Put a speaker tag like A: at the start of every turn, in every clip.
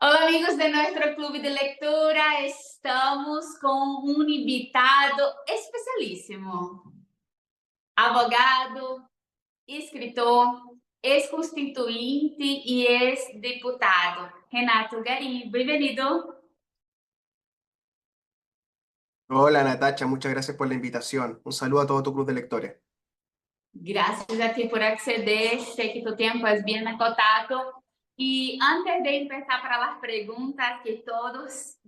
A: Hola amigos de nuestro club de lectura, estamos con un invitado especialísimo, abogado, escritor, ex-constituinte y ex-diputado, Renato Garim. Bienvenido.
B: Hola Natacha, muchas gracias por la invitación. Un saludo a todo tu club de lectores.
A: Gracias a ti por acceder, sé que tu tiempo es bien acotado. Y antes de empezar para las preguntas que todos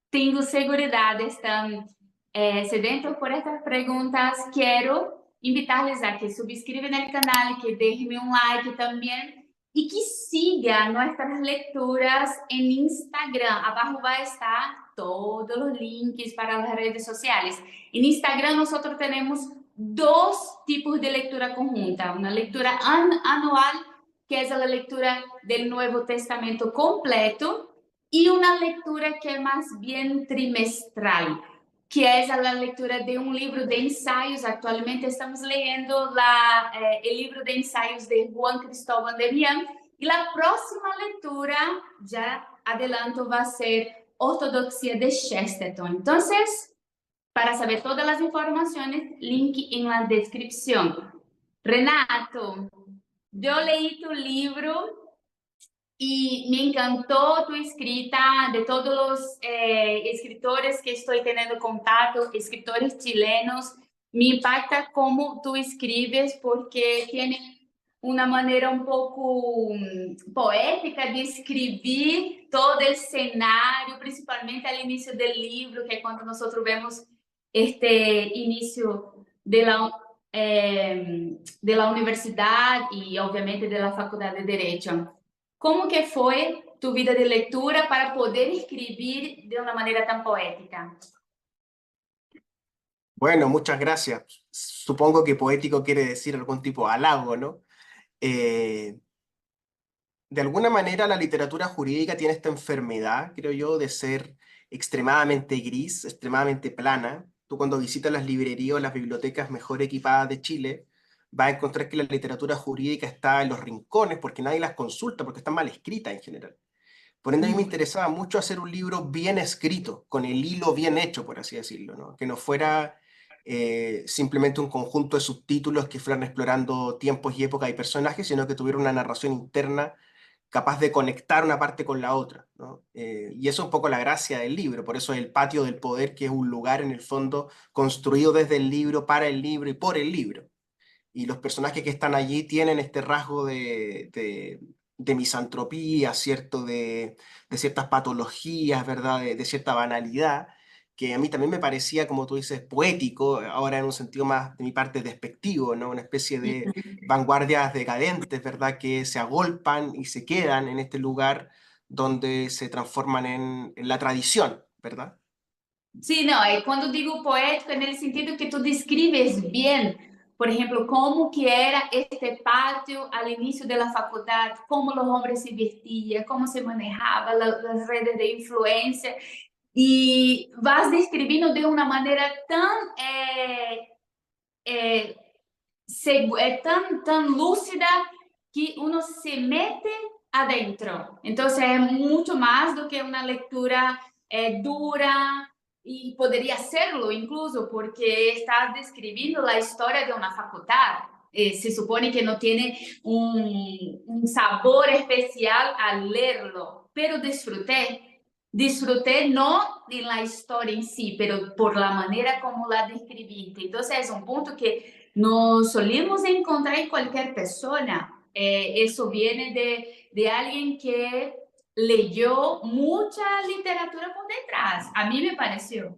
A: tengo seguridad están sedentos por estas preguntas, quiero invitarles a que suscriban el canal, que dejen un like también y que sigan nuestras lecturas en Instagram. Abajo va a estar todos los links para las redes sociales. En Instagram nosotros tenemos dos tipos de lectura conjunta, una lectura anual, que es la lectura del Nuevo Testamento completo, y una lectura que es más bien trimestral, que es la lectura de un libro de ensayos. Actualmente estamos leyendo el libro de ensayos de Juan Cristóbal de Vian, y la próxima lectura, ya adelanto, va a ser Ortodoxia de Chesterton. Entonces, para saber todas las informaciones, link en la descripción. Renato, yo leí tu libro y me encantó tu escrita, de todos los escritores que estoy teniendo contacto, escritores chilenos. Me impacta cómo tú escribes porque tiene una manera un poco poética de escribir todo el escenario, principalmente al inicio del libro, que es cuando nosotros vemos este inicio de la universidad y obviamente de la Facultad de Derecho. ¿Cómo que fue tu vida de lectura para poder escribir de una manera tan poética?
B: Bueno, muchas gracias. Supongo que poético quiere decir algún tipo de halago, ¿no? Eh, de alguna manera la literatura jurídica tiene esta enfermedad, creo yo, de ser extremadamente gris, extremadamente plana. Tú cuando visitas las librerías o las bibliotecas mejor equipadas de Chile, vas a encontrar que la literatura jurídica está en los rincones porque nadie las consulta, porque está mal escrita en general. Por ende, a mí me interesaba mucho hacer un libro bien escrito, con el hilo bien hecho, por así decirlo, ¿no? Que no fuera simplemente un conjunto de subtítulos que fueran explorando tiempos y épocas y personajes, sino que tuviera una narración interna capaz de conectar una parte con la otra, ¿no? Y eso es un poco la gracia del libro, por eso es el patio del poder, que es un lugar en el fondo construido desde el libro, para el libro y por el libro. Y los personajes que están allí tienen este rasgo de misantropía, ¿cierto? De ciertas patologías, ¿verdad? De cierta banalidad, que a mí también me parecía, como tú dices, poético, ahora en un sentido más de mi parte despectivo, ¿no? Una especie de vanguardias decadentes, ¿verdad? Que se agolpan y se quedan en este lugar donde se transforman en la tradición, ¿verdad?
A: Sí, no, cuando digo poético, en el sentido que tú describes bien, por ejemplo, cómo que era este patio al inicio de la facultad, cómo los hombres se vestían, cómo se manejaban las redes de influencia, y vas describiendo de una manera tan, eh, tan lúcida que uno se mete adentro. Entonces es mucho más do que una lectura dura, y podría serlo incluso porque estás describiendo la historia de una facultad. Se supone que no tiene un sabor especial al leerlo, pero disfruté. Disfruté no de la historia en sí, pero por la manera como la describiste. Entonces es un punto que no solemos encontrar en cualquier persona. Eso viene de alguien que leyó mucha literatura por detrás. A mí me pareció.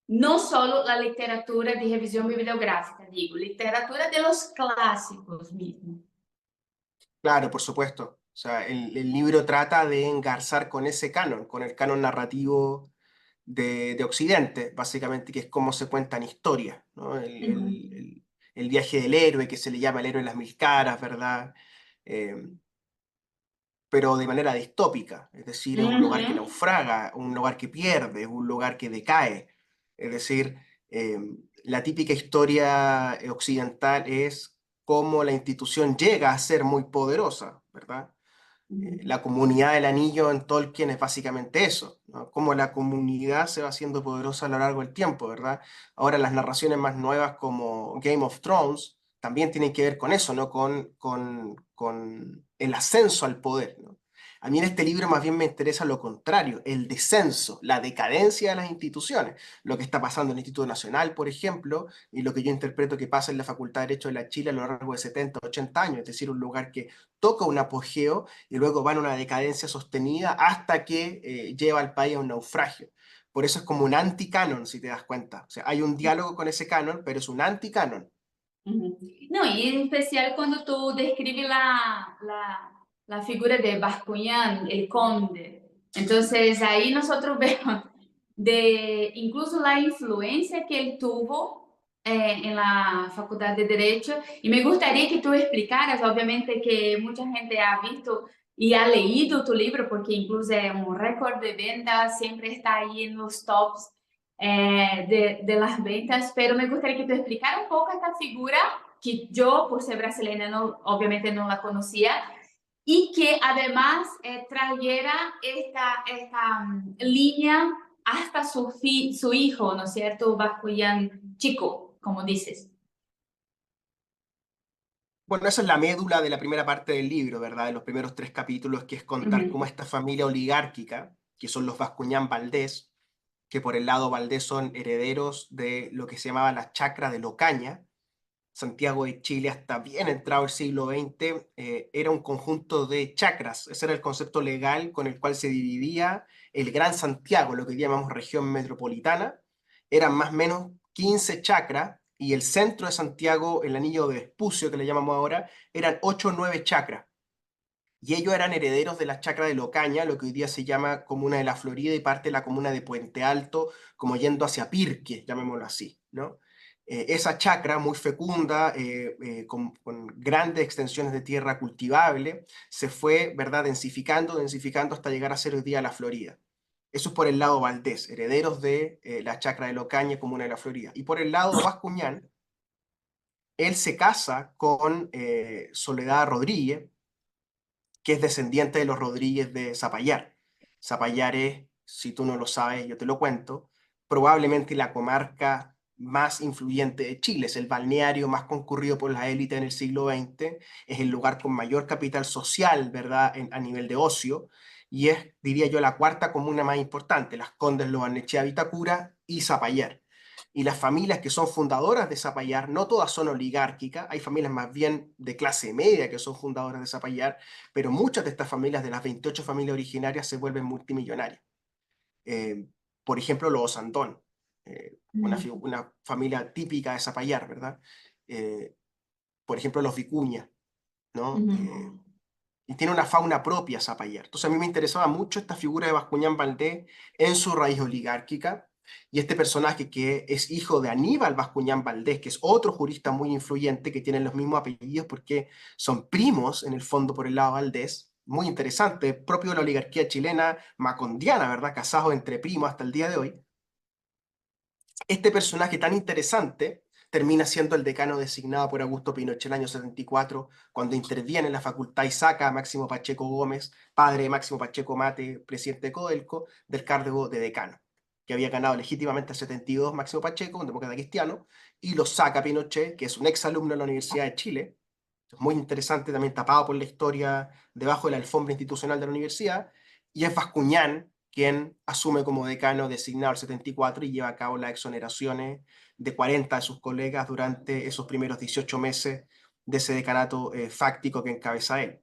A: No solo la literatura de revisión bibliográfica, digo, literatura de los clásicos mismo.
B: Claro, por supuesto. O sea, el libro trata de engarzar con ese canon, con el canon narrativo de Occidente, básicamente, que es cómo se cuentan historias, ¿no? El viaje del héroe, que se le llama el héroe de las mil caras, ¿verdad? Eh, pero de manera distópica, es decir, es un lugar que
A: Uhum.
B: naufraga, un lugar que pierde, es un lugar que decae. Es decir, eh, la típica historia occidental es cómo la institución llega a ser muy poderosa, ¿verdad? La comunidad del anillo en Tolkien es básicamente eso, ¿no? Cómo la comunidad se va haciendo poderosa a lo largo del tiempo, ¿verdad? Ahora las narraciones más nuevas como Game of Thrones también tienen que ver con eso, ¿no? Con el ascenso al poder, ¿no? A mí en este libro más bien me interesa lo contrario, el descenso, la decadencia de las instituciones, lo que está pasando en el Instituto Nacional, por ejemplo, y lo que yo interpreto que pasa en la Facultad de Derecho de la Chile a lo largo de 70, 80 años, es decir, un lugar que toca un apogeo y luego va en una decadencia sostenida hasta que lleva al país a un naufragio. Por eso es como un anticanon, si te das cuenta. O sea, hay un diálogo con ese canon, pero es un anticanon.
A: Uhum. Não, e em especial quando tu descreve la figura de Bascuñán, el conde. Entonces ahí nosotros vemos de incluso la influencia que él tuvo en la Facultad de Derecho. Y me gustaría que tú explicaras, obviamente que mucha gente ha visto y ha leído tu libro, porque incluso es un récord de ventas, siempre está ahí en los tops de las ventas, pero me gustaría que tú explicara un poco esta figura que yo, por ser brasileña, no, obviamente no la conocía, y que además trayera esta línea hasta su hijo, ¿no es cierto? Bascuyan chico, como dices.
B: Bueno, esa es la médula de la primera parte del libro, ¿verdad? De los primeros 3 capítulos, que es
A: Uh
B: contar cómo
A: -huh.
B: esta familia oligárquica, que son los Bascuñán Valdés, que por el lado Valdés son herederos de lo que se llamaba la chacra de Locaña, Santiago de Chile hasta bien entrado el siglo XX, era un conjunto de chacras. Ese era el concepto legal con el cual se dividía el Gran Santiago, lo que hoy llamamos región metropolitana. Eran más o menos 15 chacras y el centro de Santiago, el anillo de Vespucio, que le llamamos ahora, eran 8 o 9 chacras. Y ellos eran herederos de la chacra de Locaña, lo que hoy día se llama Comuna de la Florida y parte de la comuna de Puente Alto, como yendo hacia Pirque, llamémoslo así, ¿no? Esa chacra muy fecunda, con grandes extensiones de tierra cultivable, se fue, ¿verdad?, densificando hasta llegar a ser hoy día la Florida. Eso es por el lado Valdés, herederos de la chacra de Locaña, comuna de la Florida. Y por el lado Bascuñán, él se casa con Soledad Rodríguez, que es descendiente de los Rodríguez de Zapallar. Zapallar es, si tú no lo sabes, yo te lo cuento, probablemente la comarca más influyente de Chile, es el balneario más concurrido por la élite en el siglo XX, es el lugar con mayor capital social, ¿verdad?, a nivel de ocio, y es, diría yo, la cuarta comuna más importante, Las Condes, Lo Barnechea, Vitacura y Zapallar. Y las familias que son fundadoras de Zapallar, no todas son oligárquicas, hay familias más bien de clase media que son fundadoras de Zapallar, pero muchas de estas familias, de las 28 familias originarias, se vuelven multimillonarias. Eh, por ejemplo, los Osandón, una familia típica de Zapallar, ¿verdad? Eh, por ejemplo, los Vicuña,
A: Uh
B: ¿no?
A: -huh.
B: Y tiene una fauna propia Zapallar. Entonces a mí me interesaba mucho esta figura de Bascuñán Valdés en su raíz oligárquica, y este personaje que es hijo de Aníbal Bascuñán Valdés, que es otro jurista muy influyente, que tienen los mismos apellidos porque son primos en el fondo por el lado Valdés, muy interesante, propio de la oligarquía chilena macondiana, ¿verdad? Casados entre primos hasta el día de hoy. Este personaje tan interesante termina siendo el decano designado por Augusto Pinochet en el año 74, cuando interviene en la facultad y saca a Máximo Pacheco Gómez, padre de Máximo Pacheco Mate, presidente de Codelco, del cargo de decano, que había ganado legítimamente el 72 Máximo Pacheco, un demócrata cristiano, y lo saca Pinochet, que es un exalumno de la Universidad de Chile, muy interesante, también tapado por la historia debajo de la alfombra institucional de la universidad, y es Bascuñán quien asume como decano designado el 74 y lleva a cabo las exoneraciones de 40 de sus colegas durante esos primeros 18 meses de ese decanato fáctico que encabeza él.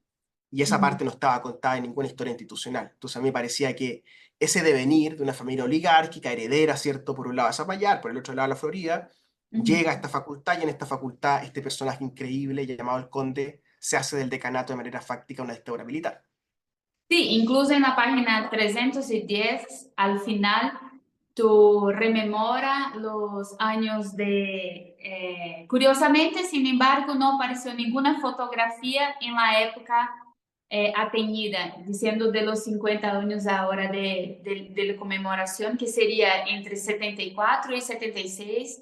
B: Y
A: Uh
B: esa
A: -huh.
B: parte no estaba contada en ninguna historia institucional. Entonces a mí me parecía que ese devenir de una familia oligárquica, heredera, ¿cierto? Por un lado a Zapallar, por el otro lado a la Florida,
A: Uh -huh.
B: llega a esta facultad y en esta facultad este personaje increíble llamado el conde se hace del decanato de manera fáctica una dictadura militar.
A: Sí, incluso en la página 310, al final, tú rememora los años de... curiosamente, sin embargo, no apareció ninguna fotografía en la época atenida, diciendo de los 50 años ahora de la conmemoración, que sería entre 74 y 76,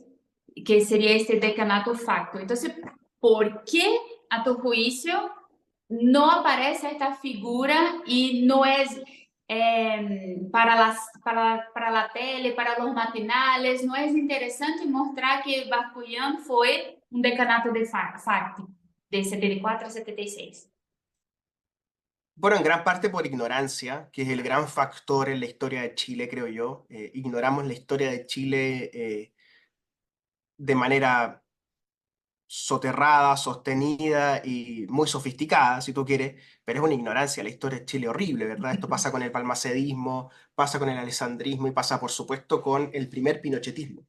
A: que sería este decanato facto. Entonces, ¿por qué, a tu juicio, no aparece esta figura y no es para la tele, para los matinales, no es interesante mostrar que Basculhán fue un decanato de FACT, de 74 a 76.
B: Bueno, en gran parte por ignorancia, que es el gran factor en la historia de Chile, creo yo. Ignoramos la historia de Chile de manera soterrada, sostenida y muy sofisticada, si tú quieres, pero es una ignorancia. La historia de Chile horrible, ¿verdad? Esto pasa con el palmacedismo, pasa con el alessandrismo y pasa, por supuesto, con el primer pinochetismo.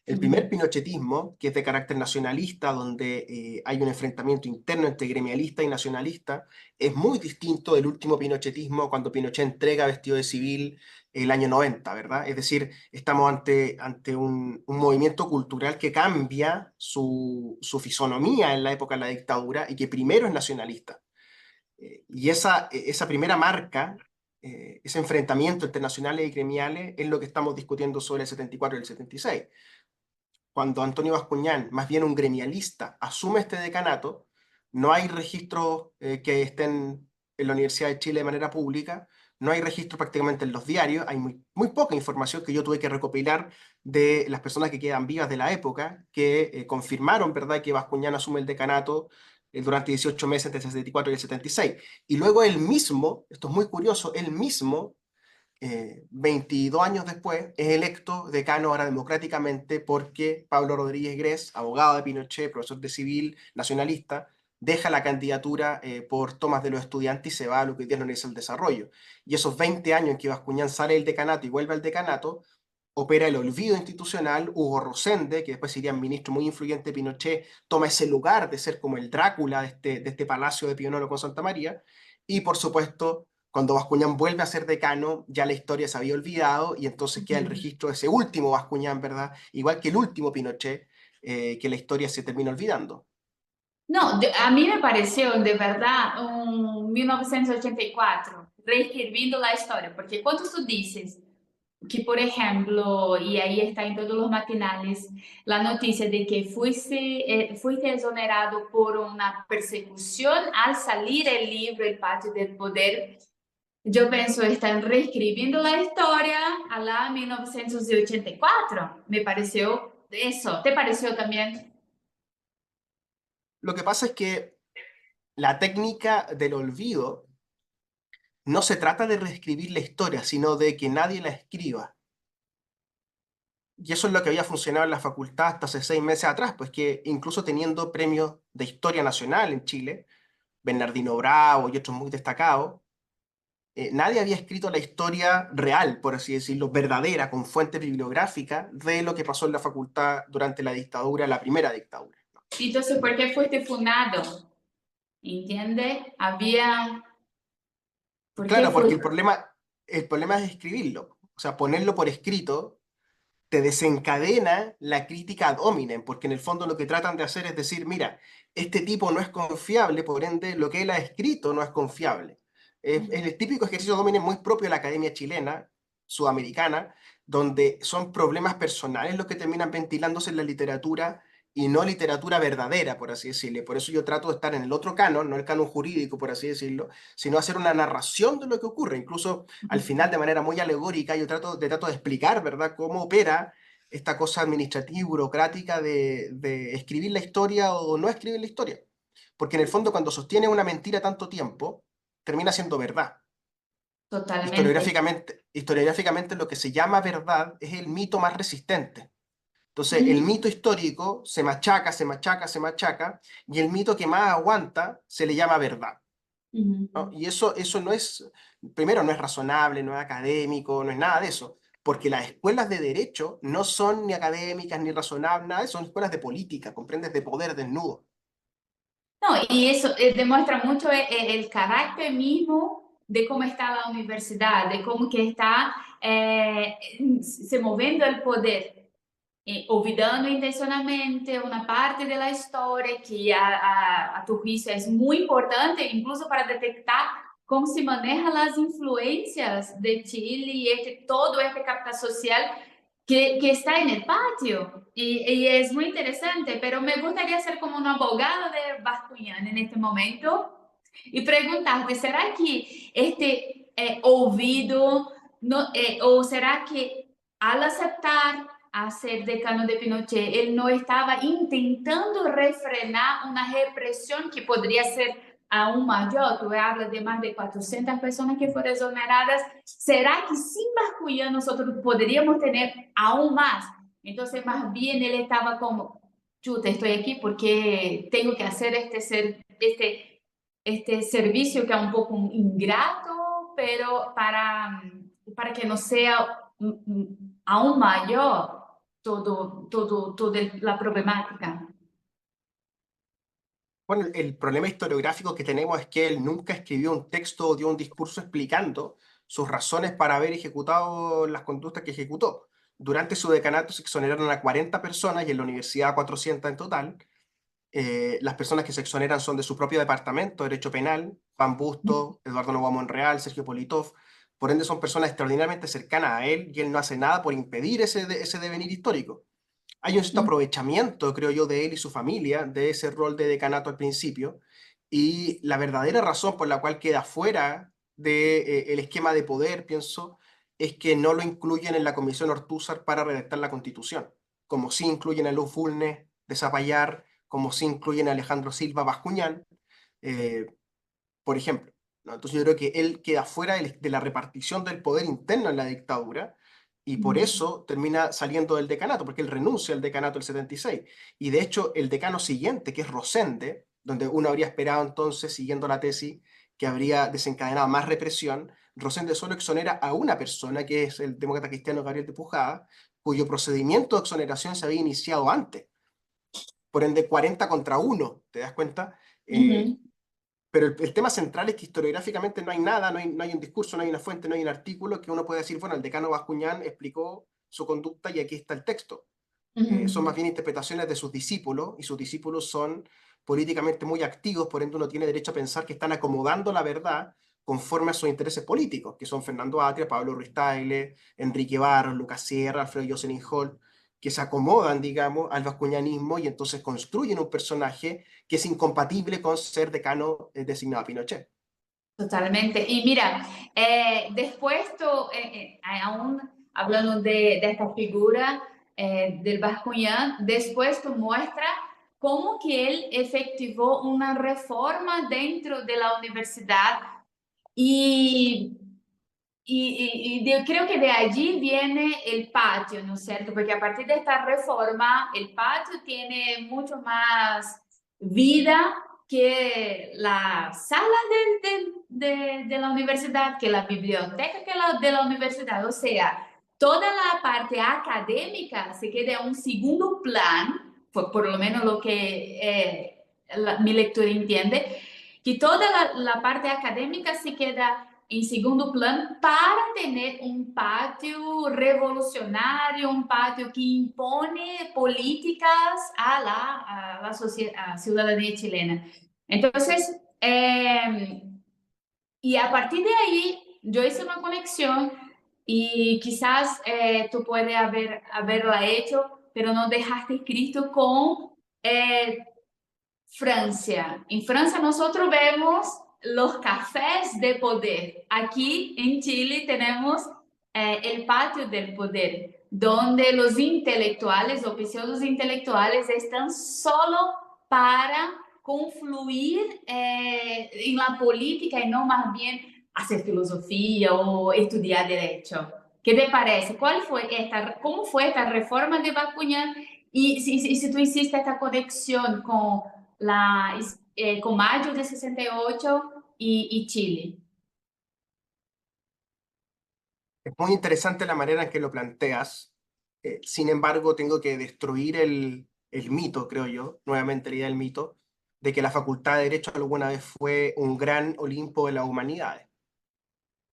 B: El primer pinochetismo, que es de carácter nacionalista, donde hay un enfrentamiento interno entre gremialista y nacionalista, es muy distinto del último pinochetismo cuando Pinochet entrega vestido de civil el año 90, ¿verdad? Es decir, estamos ante un movimiento cultural que cambia su fisonomía en la época de la dictadura y que primero es nacionalista. Y esa primera marca, ese enfrentamiento entre nacionales y gremiales, es lo que estamos discutiendo sobre el 74 y el 76. Cuando Antonio Bascuñán, más bien un gremialista, asume este decanato, no hay registros que estén en la Universidad de Chile de manera pública, no hay registro prácticamente en los diarios, hay muy poca información que yo tuve que recopilar de las personas que quedan vivas de la época, que confirmaron, ¿verdad?, que Bascuñán asume el decanato durante 18 meses entre el 74 y el 76. Y luego él mismo, esto es muy curioso, él mismo 22 años después, es electo decano ahora democráticamente porque Pablo Rodríguez Grez, abogado de Pinochet, profesor de civil, nacionalista, deja la candidatura por tomas de los estudiantes y se va a lo que hoy día es la Universidad del Desarrollo. Y esos 20 años en que Bascuñán sale del decanato y vuelve al decanato, opera el olvido institucional. Hugo Rosende, que después sería un ministro muy influyente de Pinochet, toma ese lugar de ser como el Drácula de este palacio de Pío Nono con Santa María, y por supuesto cuando Bascuñán vuelve a ser decano, ya la historia se había olvidado y entonces queda el registro de ese último Bascuñán, ¿verdad? Igual que el último Pinochet, que la historia se termina olvidando.
A: No, a mí me pareció de verdad un 1984, reescribiendo la historia, porque cuando tú dices que, por ejemplo, y ahí está en todos los matinales, la noticia de que fuiste exonerado por una persecución al salir el libro El Patio del Poder, yo pienso, están reescribiendo la historia a la 1984. Me pareció eso. ¿Te pareció también?
B: Lo que pasa es que la técnica del olvido no se trata de reescribir la historia, sino de que nadie la escriba. Y eso es lo que había funcionado en la facultad hasta hace 6 meses atrás, pues que incluso teniendo premios de historia nacional en Chile, Bernardino Bravo y otros muy destacados, nadie había escrito la historia real, por así decirlo, verdadera, con fuente bibliográfica de lo que pasó en la facultad durante la dictadura, la primera dictadura.
A: Entonces, ¿por qué fuiste funado? ¿Entiende? Había... ¿Por qué
B: Claro, porque
A: fue?
B: el problema es escribirlo, o sea, ponerlo por escrito te desencadena la crítica ad hominem, porque en el fondo lo que tratan de hacer es decir, mira, este tipo no es confiable, por ende lo que él ha escrito no es confiable. Es el típico ejercicio ad hominem muy propio de la academia chilena, sudamericana, donde son problemas personales los que terminan ventilándose en la literatura y no literatura verdadera, por así decirlo. Por eso yo trato de estar en el otro canon, no el canon jurídico, por así decirlo, sino hacer una narración de lo que ocurre. Incluso al final, de manera muy alegórica, yo trato de explicar, ¿verdad?, cómo opera esta cosa administrativa y burocrática de escribir la historia o no escribir la historia. Porque en el fondo, cuando sostienes una mentira tanto tiempo, termina siendo verdad.
A: Totalmente.
B: Historiográficamente, lo que se llama verdad es el mito más resistente. Entonces, el
A: Ujú,
B: mito histórico se machaca, se machaca, se machaca, y el mito que más aguanta se le llama verdad, ¿no?
A: ujú.
B: Y eso no es, primero, no es razonable, no es académico, no es nada de eso, porque las escuelas de derecho no son ni académicas ni razonables, nada de eso, son escuelas de política, comprendes, de poder desnudo.
A: No, y eso demuestra mucho el carácter mismo de cómo está la universidad, de cómo que está se moviendo el poder, olvidando intencionalmente una parte de la historia que a tu juicio es muy importante, incluso para detectar cómo se manejan las influencias de Chile y todo este capital social que está en el patio. Y es muy interesante, pero me gustaría ser como una abogada de Bascuñán en este momento Y preguntarte, ¿será que este olvido, no, o será que al aceptar a ser decano de Pinochet, él no estaba intentando refrenar una represión que podría ser aún mayor? Tú hablas de más de 400 personas que fueron exoneradas. ¿Será que sin Bascuñán nosotros podríamos tener aún más? Entonces, más bien él estaba como, chuta, estoy aquí porque tengo que hacer este servicio que es un poco ingrato, pero para que no sea aún mayor toda la problemática.
B: Bueno, el problema historiográfico que tenemos es que él nunca escribió un texto o dio un discurso explicando sus razones para haber ejecutado las conductas que ejecutó. Durante su decanato se exoneraron a 40 personas y en la universidad a 400 en total. Las personas que se exoneran son de su propio departamento, Derecho Penal, Juan Busto, Eduardo Novoa Monreal, Sergio Politov. Por ende, son personas extraordinariamente cercanas a él y él no hace nada por impedir ese devenir histórico. Hay un cierto aprovechamiento, creo yo, de él y su familia de ese rol de decanato al principio, y la verdadera razón por la cual queda fuera del esquema de poder, pienso, es que no lo incluyen en la Comisión Ortúzar para redactar la Constitución, como sí incluyen a Luz Bulnes de Zapallar, como sí incluyen a Alejandro Silva Bascuñán, eh, por ejemplo, ¿no? Entonces yo creo que él queda fuera de la repartición del poder interno en la dictadura y por eso termina saliendo del decanato, porque él renuncia al decanato del 76. Y de hecho el decano siguiente, que es Rosende, donde uno habría esperado entonces, siguiendo la tesis, que habría desencadenado más represión, Rosende solo exonera a una persona, que es el demócrata cristiano Gabriel de Pujada, cuyo procedimiento de exoneración se había iniciado antes. Por ende, 40 contra 1, ¿te das cuenta?
A: Uhum.
B: Pero el tema central es que historiográficamente no hay nada, no hay un discurso, no hay una fuente, no hay un artículo que uno pueda decir, bueno, el decano Bascuñán explicó su conducta y aquí está el texto. Son más
A: Uhum.
B: bien interpretaciones de sus discípulos y sus discípulos son políticamente muy activos, por ende uno tiene derecho a pensar que están acomodando la verdad conforme a sus intereses políticos, que son Fernando Atria, Pablo Ruiz Tagle, Enrique Barros, Lucas Sierra, Alfredo Jocelyn Holt, que se acomodan, digamos, al vascuñanismo y entonces construyen un personaje que es incompatible con ser decano designado a Pinochet.
A: Totalmente. Y mira, después, aún hablando de esta figura del Bascuñán, después tú muestra cómo que él efectivó una reforma dentro de la universidad y creo que de allí viene el patio, ¿no es cierto? Porque a partir de esta reforma, el patio tiene mucho más vida que la sala de la universidad, que la biblioteca de la universidad. O sea, toda la parte académica se queda en un segundo plan, por lo menos lo que mi lectura entiende, que toda la parte académica se queda en segundo plano para tener un patio revolucionario, un patio que impone políticas a la ciudadanía chilena. Entonces, y a partir de ahí, yo hice una conexión y quizás tú puedes haberla hecho, pero no dejaste escrito con Francia. En Francia nosotros vemos los cafés de poder. Aquí en Chile tenemos el patio del poder, donde los intelectuales o pseudos intelectuales están solo para confluir en la política y no más bien hacer filosofía o estudiar derecho. ¿Qué te parece? ¿Cómo fue esta reforma de Bakunin? Y si tú hiciste esta conexión con mayo de 68 y Chile.
B: Es muy interesante la manera en que lo planteas. Sin embargo, tengo que destruir el mito, creo yo, nuevamente la idea del mito, de que la Facultad de Derecho alguna vez fue un gran Olimpo de las humanidades.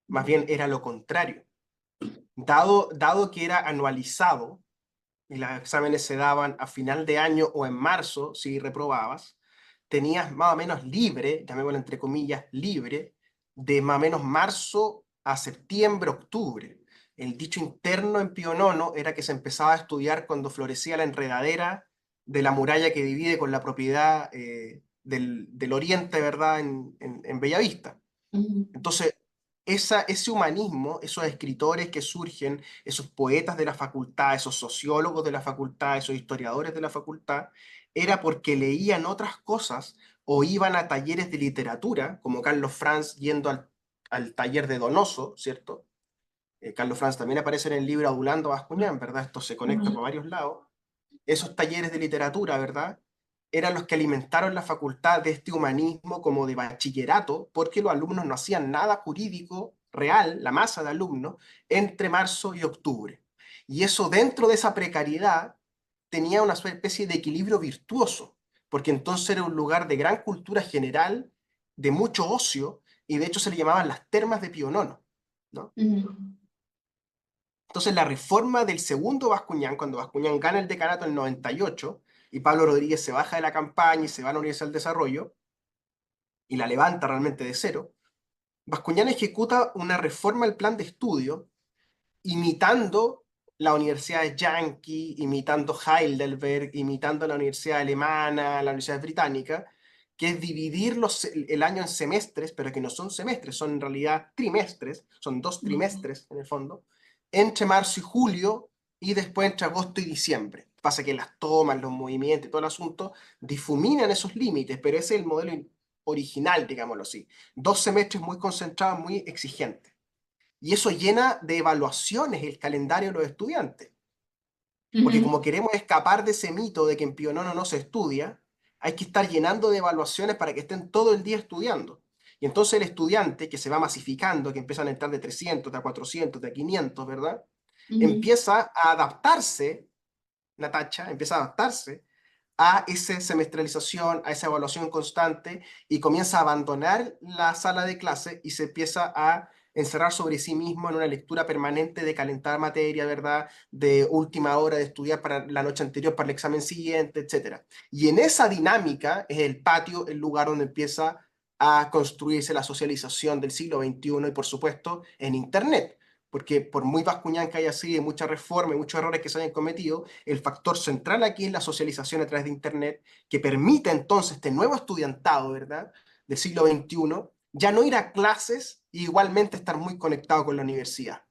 B: Más bien era lo contrario. Dado que era anualizado y los exámenes se daban a final de año o en marzo, si reprobabas, tenías más o menos libre, llamémoslo entre comillas, libre, de más o menos marzo a septiembre, octubre. El dicho interno en Pío IX era que se empezaba a estudiar cuando florecía la enredadera de la muralla que divide con la propiedad del Oriente, ¿verdad? En Bellavista. Entonces, ese humanismo, esos escritores que surgen, esos poetas de la facultad, esos sociólogos de la facultad, esos historiadores de la facultad, era porque leían otras cosas o iban a talleres de literatura, como Carlos Franz yendo al taller de Donoso, ¿cierto? Carlos Franz también aparece en el libro Adulando a Bascuñán, ¿verdad? Esto se conecta por varios lados. Esos talleres de literatura, ¿verdad? Eran los que alimentaron la facultad de este humanismo como de bachillerato, porque los alumnos no hacían nada jurídico real, la masa de alumnos, entre marzo y octubre. Y eso dentro de esa precariedad tenía una especie de equilibrio virtuoso, porque entonces era un lugar de gran cultura general, de mucho ocio, y de hecho se le llamaban las termas de Pío Nono, ¿no? Entonces la reforma del segundo Bascuñán, cuando Bascuñán gana el decanato en el 98 y Pablo Rodríguez se baja de la campaña y se va a la Universidad del Desarrollo y la levanta realmente de cero, Bascuñán ejecuta una reforma al plan de estudio imitando la universidad Yankee, imitando Heidelberg, imitando la universidad alemana, la universidad británica, que es dividir el año en semestres, pero que no son semestres, son en realidad trimestres, son 2 trimestres en el fondo, entre marzo y julio y después entre agosto y diciembre. Pasa que las tomas, los movimientos y todo el asunto difuminan esos límites, pero ese es el modelo original, digámoslo así. 2 semestres muy concentrados, muy exigentes. Y eso llena de evaluaciones el calendario de los estudiantes. Porque como queremos escapar de ese mito de que en Pío Nono no se estudia, hay que estar llenando de evaluaciones para que estén todo el día estudiando. Y entonces el estudiante, que se va masificando, que empiezan a entrar de 300, de 400, de 500, ¿verdad? Empieza a adaptarse, Natacha, empieza a adaptarse a esa semestralización, a esa evaluación constante y comienza a abandonar la sala de clase y se empieza a encerrar sobre sí mismo en una lectura permanente de calentar materia, ¿verdad? De última hora de estudiar para la noche anterior para el examen siguiente, etcétera. Y en esa dinámica es el patio el lugar donde empieza a construirse la socialización del siglo XXI y por supuesto en Internet. Porque por muy Bascuñán que haya sido, mucha reforma y muchos errores que se hayan cometido, el factor central aquí es la socialización a través de Internet, que permite entonces este nuevo estudiantado, ¿verdad?, del siglo XXI, ya no ir a clases y igualmente estar muy conectado con la universidad.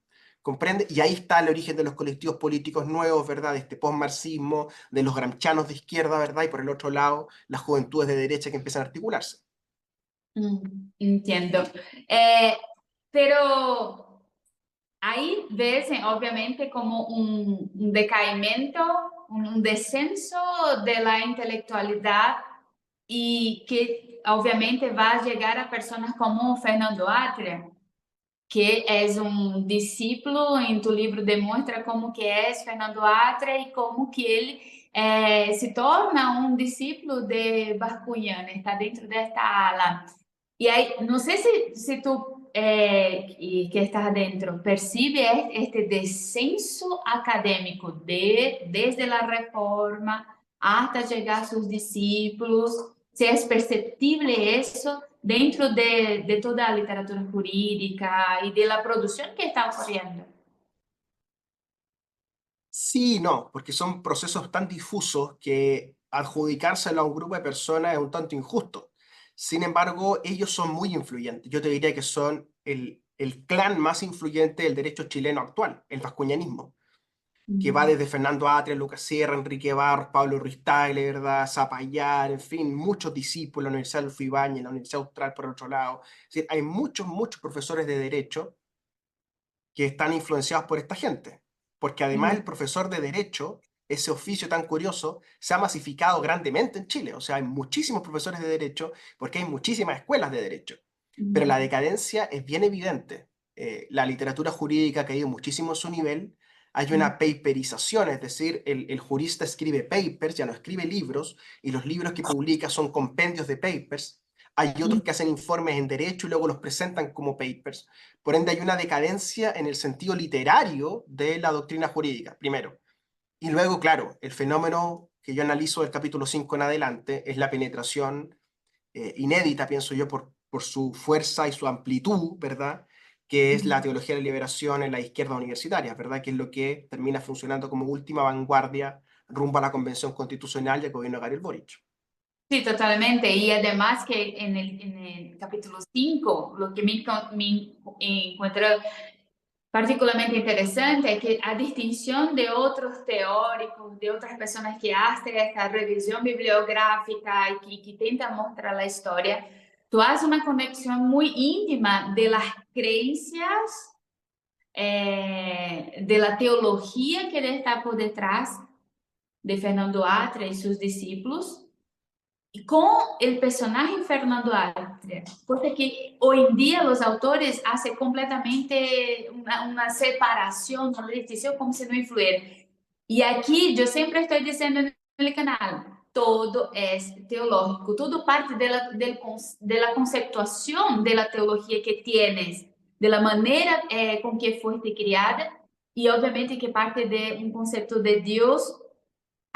B: ¿Comprende? Y ahí está el origen de los colectivos políticos nuevos, ¿verdad? De este postmarxismo, de los gramscianos de izquierda, ¿verdad? Y por el otro lado, las juventudes de derecha que empiezan a articularse.
A: Entiendo. Pero ahí ves, obviamente, como un decaimiento, un descenso de la intelectualidad y que, obviamente, va a llegar a personas como Fernando Atria, que es un discípulo, en tu libro demuestra como que es Fernando Atria y como que él se torna un discípulo de Bascuñán, está dentro de esta ala. Y ahí, no sé si tú, y que estás adentro, percibes este descenso académico desde la Reforma hasta llegar a sus discípulos, si es perceptible eso dentro de toda la literatura jurídica y de la producción que está ocurriendo.
B: Sí, no, porque son procesos tan difusos que adjudicárselo a un grupo de personas es un tanto injusto. Sin embargo, ellos son muy influyentes. Yo te diría que son el clan más influyente del derecho chileno actual, el vascuñanismo, que va desde Fernando Atria, Lucas Sierra, Enrique Barros, Pablo Ruiz Tagle, ¿verdad? Zapallar, en fin, muchos discípulos, la Universidad de Ibáñez, la Universidad Austral por otro lado. Es decir, hay muchos, muchos profesores de derecho que están influenciados por esta gente. Porque además el profesor de Derecho, ese oficio tan curioso, se ha masificado grandemente en Chile. O sea, hay muchísimos profesores de Derecho porque hay muchísimas escuelas de Derecho. Pero la decadencia es bien evidente. La literatura jurídica ha caído muchísimo en su nivel. Hay una paperización, es decir, el jurista escribe papers, ya no escribe libros, y los libros que publica son compendios de papers. Hay otros que hacen informes en derecho y luego los presentan como papers. Por ende, hay una decadencia en el sentido literario de la doctrina jurídica, primero. Y luego, claro, el fenómeno que yo analizo del capítulo 5 en adelante es la penetración inédita, pienso yo, por su fuerza y su amplitud, ¿verdad? Que es la teología de la liberación en la izquierda universitaria, ¿verdad? Que es lo que termina funcionando como última vanguardia rumbo a la Convención Constitucional del gobierno de Gabriel Boric.
A: Sí, totalmente. Y además que en el capítulo 5 lo que me encuentro particularmente interesante es que a distinción de otros teóricos, de otras personas que hacen esta revisión bibliográfica y que tentan mostrar la historia, tú haces una conexión muy íntima de las creencias, de la teología que está por detrás de Fernando Atria y sus discípulos, y con el personaje Fernando Atria, porque que hoy en día los autores hacen completamente una separación, una distinción como si no influyera. Y aquí yo siempre estoy diciendo en el canal, todo es teológico, todo parte de la conceptuación de la teología que tienes, de la manera con que fuiste criada, y obviamente que parte de un concepto de Dios.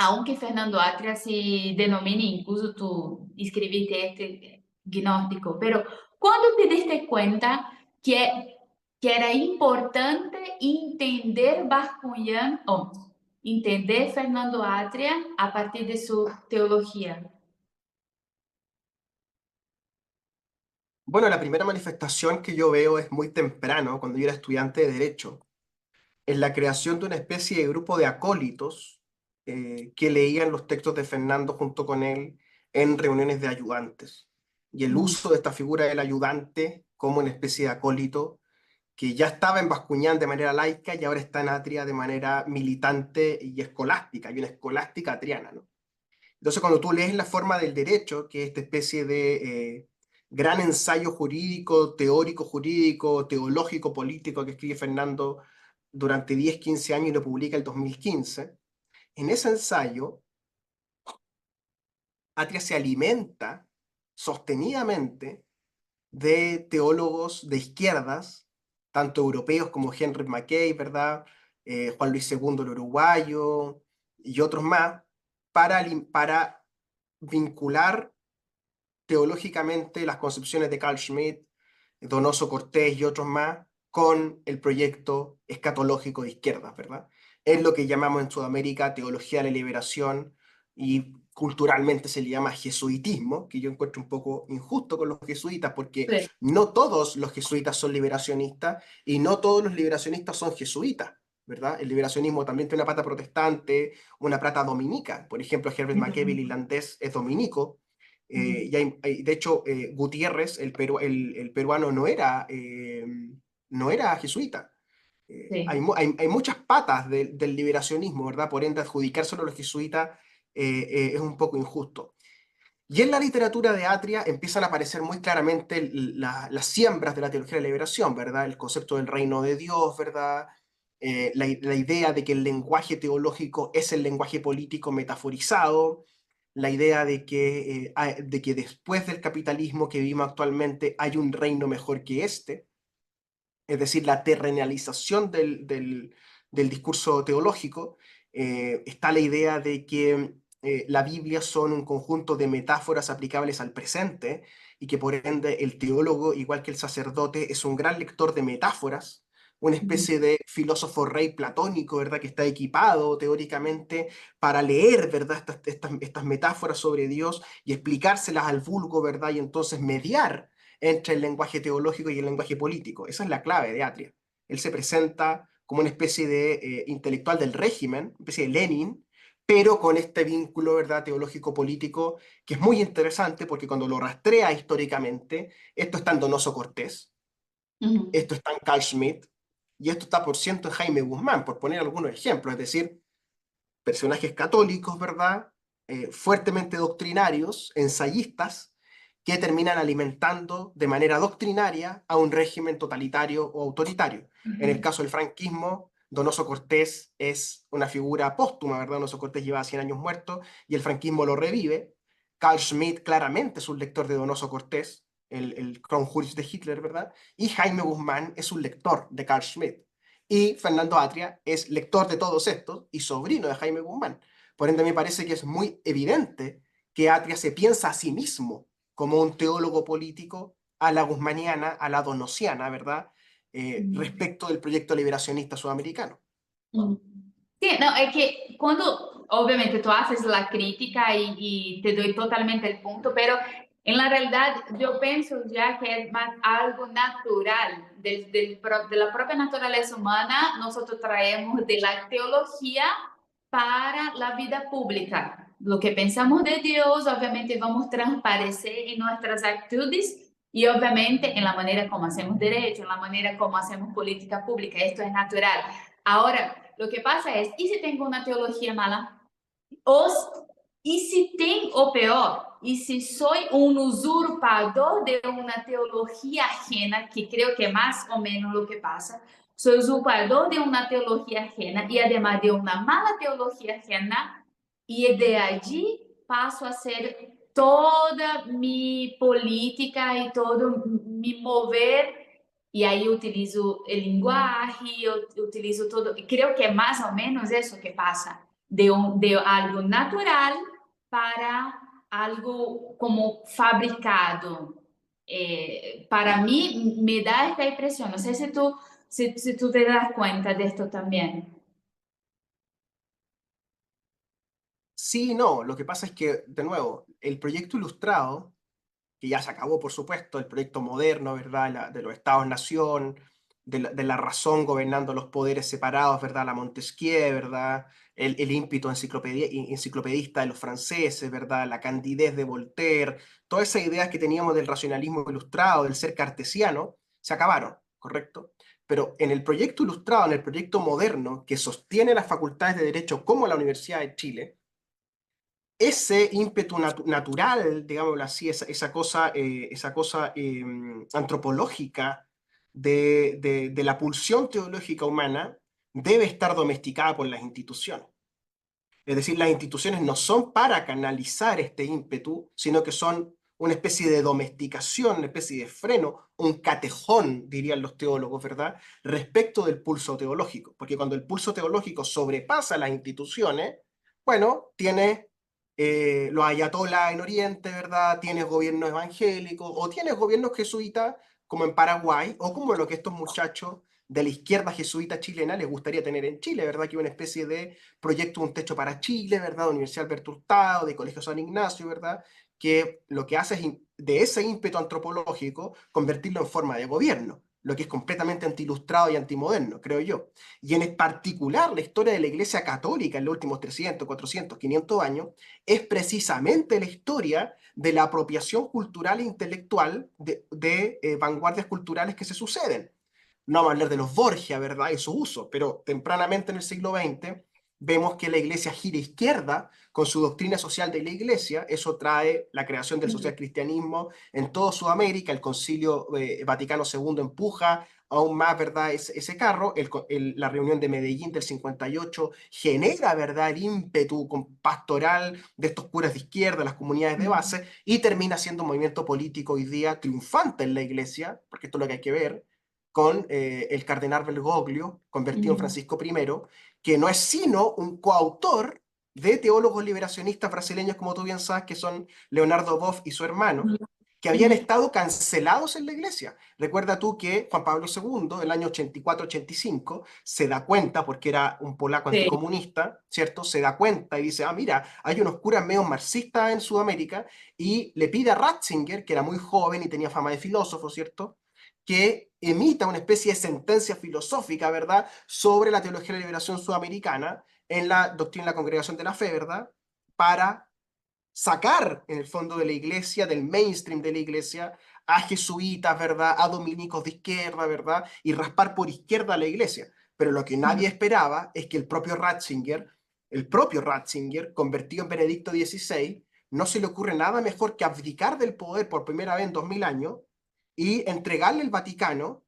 A: Aunque Fernando Atria se denomine, incluso tú escribiste este gnóstico, pero ¿cuándo te diste cuenta que era importante entender Bascuñán, o entender Fernando Atria a partir de su teología?
B: Bueno, la primera manifestación que yo veo es muy temprano, cuando yo era estudiante de Derecho, en la creación de una especie de grupo de acólitos que leían los textos de Fernando junto con él en reuniones de ayudantes. Y el
A: Mm,
B: uso de esta figura del ayudante como una especie de acólito que ya estaba en Bascuñán de manera laica y ahora está en Atria de manera militante y escolástica, y una escolástica atriana, ¿no? Entonces, cuando tú lees La forma del derecho, que es esta especie de gran ensayo jurídico, teórico jurídico, teológico, político que escribe Fernando durante 10 15 años y lo publica el 2015, en ese ensayo, Atria se alimenta sostenidamente de teólogos de izquierdas, tanto europeos como Henry Mackay, ¿verdad? Juan Luis II el uruguayo y otros más, para vincular teológicamente las concepciones de Carl Schmitt, Donoso Cortés y otros más con el proyecto escatológico de izquierdas, ¿verdad? Es lo que llamamos en Sudamérica teología de la liberación y culturalmente se le llama jesuitismo, que yo encuentro un poco injusto con los jesuitas porque
A: sí.
B: no todos los jesuitas son liberacionistas y no todos los liberacionistas son jesuitas, ¿verdad? El liberacionismo también tiene una pata protestante, una pata dominica. Por ejemplo, Herbert Mackay, el irlandés, es dominico,
A: Mm,
B: de hecho, Gutiérrez, el peruano, no era jesuita.
A: sí.
B: Hay muchas patas del liberacionismo, ¿verdad? Por ende, adjudicárselo a los jesuitas es un poco injusto. Y en la literatura de Atria empiezan a aparecer muy claramente las siembras de la teología de la liberación, ¿verdad? El concepto del reino de Dios, ¿verdad? La idea de que el lenguaje teológico es el lenguaje político metaforizado, la idea de que después del capitalismo que vivimos actualmente hay un reino mejor que este, es decir, la terrenalización del discurso teológico. Está la idea de que la Biblia son un conjunto de metáforas aplicables al presente y que por ende el teólogo, igual que el sacerdote, es un gran lector de metáforas, una
A: Mm,
B: especie de filósofo rey platónico, ¿verdad? Que está equipado teóricamente para leer, ¿verdad? Estas metáforas sobre Dios y explicárselas al vulgo, ¿verdad? Y entonces mediar entre el lenguaje teológico y el lenguaje político. Esa es la clave de Atria. Él se presenta como una especie de intelectual del régimen, una especie de Lenin, pero con este vínculo, ¿verdad?, teológico-político, que es muy interesante porque cuando lo rastrea históricamente, esto está en Donoso Cortés,
A: mm,
B: esto está en Carl Schmitt, y esto está por ciento en Jaime Guzmán, por poner algunos ejemplos, es decir, personajes católicos, ¿verdad? Fuertemente doctrinarios, ensayistas, que terminan alimentando de manera doctrinaria a un régimen totalitario o autoritario. En el
A: mm,
B: caso del franquismo, Donoso Cortés es una figura póstuma, ¿verdad? Donoso Cortés lleva 100 años muerto y el franquismo lo revive. Carl Schmitt claramente es un lector de Donoso Cortés, el Kronjurist de Hitler, ¿verdad? Y Jaime Guzmán es un lector de Carl Schmitt. Y Fernando Atria es lector de todos estos y sobrino de Jaime Guzmán. Por ende, me parece que es muy evidente que Atria se piensa a sí mismo como un teólogo político a la guzmaniana, a la donosiana, ¿verdad?
A: mm.
B: Respecto del proyecto liberacionista sudamericano.
A: Mm. Sí, no, es que cuando, obviamente, tú haces la crítica y te doy totalmente el punto, pero en la realidad yo pienso ya que es más algo natural de la propia naturaleza humana. Nosotros traemos de la teología para la vida pública. Lo que pensamos de Dios, obviamente, vamos a transparecer en nuestras actitudes y obviamente en la manera como hacemos derecho, en la manera como hacemos política pública. Esto es natural. Ahora, lo que pasa es, ¿y si tengo una teología mala? O, ¿y si tengo, o peor, y si soy un usurpador de una teología ajena, que creo que más o menos lo que pasa, soy usurpador de una teología ajena y además de una mala teología ajena, y de allí paso a hacer toda mi política y todo mi mover y ahí utilizo el lenguaje, utilizo todo. Creo que es más o menos eso que pasa, de algo natural para algo como fabricado. Para mí me da esta impresión, no sé si tú te das cuenta de esto también.
B: Sí, no, lo que pasa es que, de nuevo, el proyecto ilustrado, que ya se acabó, por supuesto, el proyecto moderno, ¿verdad? De los estados-nación, de la razón gobernando los poderes separados, ¿verdad? La Montesquieu, ¿verdad? El ímpetu enciclopedista de los franceses, ¿verdad? La candidez de Voltaire, todas esas ideas que teníamos del racionalismo ilustrado, del ser cartesiano, se acabaron, ¿correcto? Pero en el proyecto ilustrado, en el proyecto moderno, que sostiene las facultades de Derecho como la Universidad de Chile, ese ímpetu natural, digámoslo así, esa cosa antropológica de la pulsión teológica humana, debe estar domesticada por las instituciones. Es decir, las instituciones no son para canalizar este ímpetu, sino que son una especie de domesticación, una especie de freno, un catejón, dirían los teólogos, ¿verdad?, respecto del pulso teológico. Porque cuando el pulso teológico sobrepasa las instituciones, bueno, tiene los ayatolás en Oriente, ¿verdad? Tienes gobiernos evangélicos o tienes gobiernos jesuitas como en Paraguay o como lo que estos muchachos de la izquierda jesuita chilena les gustaría tener en Chile, ¿verdad? Que una especie de proyecto Un Techo para Chile, ¿verdad? Universidad Alberto Hurtado, de Colegio San Ignacio, ¿verdad? Que lo que hace es de ese ímpetu antropológico convertirlo en forma de gobierno, lo que es completamente antiilustrado y antimoderno, creo yo. Y en particular, la historia de la Iglesia Católica en los últimos 300, 400, 500 años es precisamente la historia de la apropiación cultural e intelectual de vanguardias culturales que se suceden. No vamos a hablar de los Borgia, ¿verdad? Y su uso, pero tempranamente en el siglo XX vemos que la iglesia gira izquierda con su doctrina social de la iglesia. Eso trae la creación del social cristianismo en toda Sudamérica. El Concilio Vaticano II empuja aún más, ¿verdad?, ese carro. La reunión de Medellín del 58 genera, ¿verdad?, el ímpetu pastoral de estos curas de izquierda, las comunidades de base, y termina siendo un movimiento político hoy día triunfante en la iglesia, porque esto es lo que hay que ver, con el cardenal Bergoglio, convertido en Francisco I, que no es sino un coautor de teólogos liberacionistas brasileños, como tú bien sabes, que son Leonardo Boff y su hermano, que habían estado cancelados en la iglesia. Recuerda tú que Juan Pablo II, el año 84-85, se da cuenta, porque era un polaco
A: Sí.
B: anticomunista, ¿cierto? Se da cuenta y dice, ah, mira, hay unos curas medio marxistas en Sudamérica, y le pide a Ratzinger, que era muy joven y tenía fama de filósofo, ¿cierto?, que emita una especie de sentencia filosófica, ¿verdad?, sobre la teología de la liberación sudamericana en la doctrina de la congregación de la fe, ¿verdad?, para sacar en el fondo de la iglesia, del mainstream de la iglesia, a jesuitas, ¿verdad?, a dominicos de izquierda, ¿verdad?, y raspar por izquierda a la iglesia. Pero lo que nadie esperaba es que el propio Ratzinger, convertido en Benedicto XVI, no se le ocurre nada mejor que abdicar del poder por primera vez en 2000 años y entregarle el Vaticano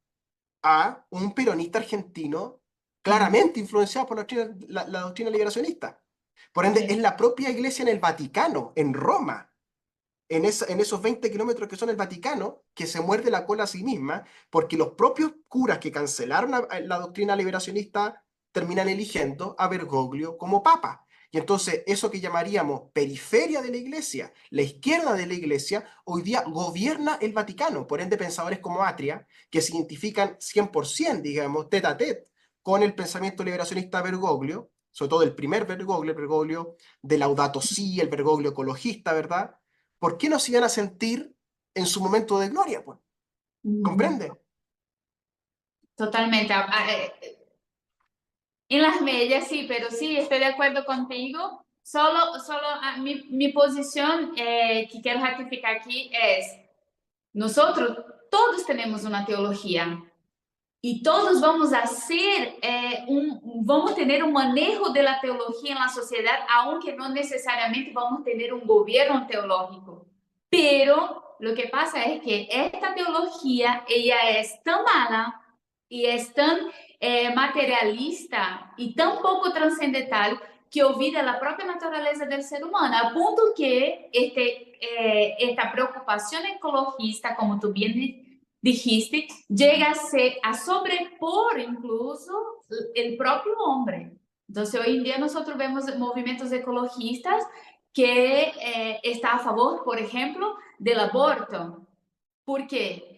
B: a un peronista argentino claramente influenciado por la doctrina liberacionista. Por ende, es
A: Sí.
B: la propia iglesia en el Vaticano, en Roma, en esos 20 kilómetros que son el Vaticano, que se muerde la cola a sí misma, porque los propios curas que cancelaron la doctrina liberacionista terminan eligiendo a Bergoglio como papa. Y entonces eso que llamaríamos periferia de la iglesia, la izquierda de la iglesia, hoy día gobierna el Vaticano. Por ende, pensadores como Atria, que se identifican 100%, digamos, tete a tete con el pensamiento liberacionista Bergoglio, sobre todo el primer Bergoglio, el Bergoglio de Laudato Si, el Bergoglio ecologista, ¿verdad? ¿Por qué no se iban a sentir en su momento de gloria, pues?
A: Ujú.
B: ¿Comprende?
A: Totalmente. En las medias, sí, pero sí, estoy de acuerdo contigo. Solo mi posición que quiero ratificar aquí es, nosotros todos tenemos una teología y todos vamos a hacer, vamos a tener un manejo de la teología en la sociedad, aunque no necesariamente vamos a tener un gobierno teológico. Pero lo que pasa es que esta teología, ella es tan mala y es tan materialista y tan poco trascendental que olvida la propia naturaleza del ser humano, a punto que esta preocupación ecologista, como tú bien dijiste, llega a sobrepor incluso el propio hombre. Entonces, hoy en día nosotros vemos movimientos ecologistas que está a favor, por ejemplo, del aborto. ¿Por qué?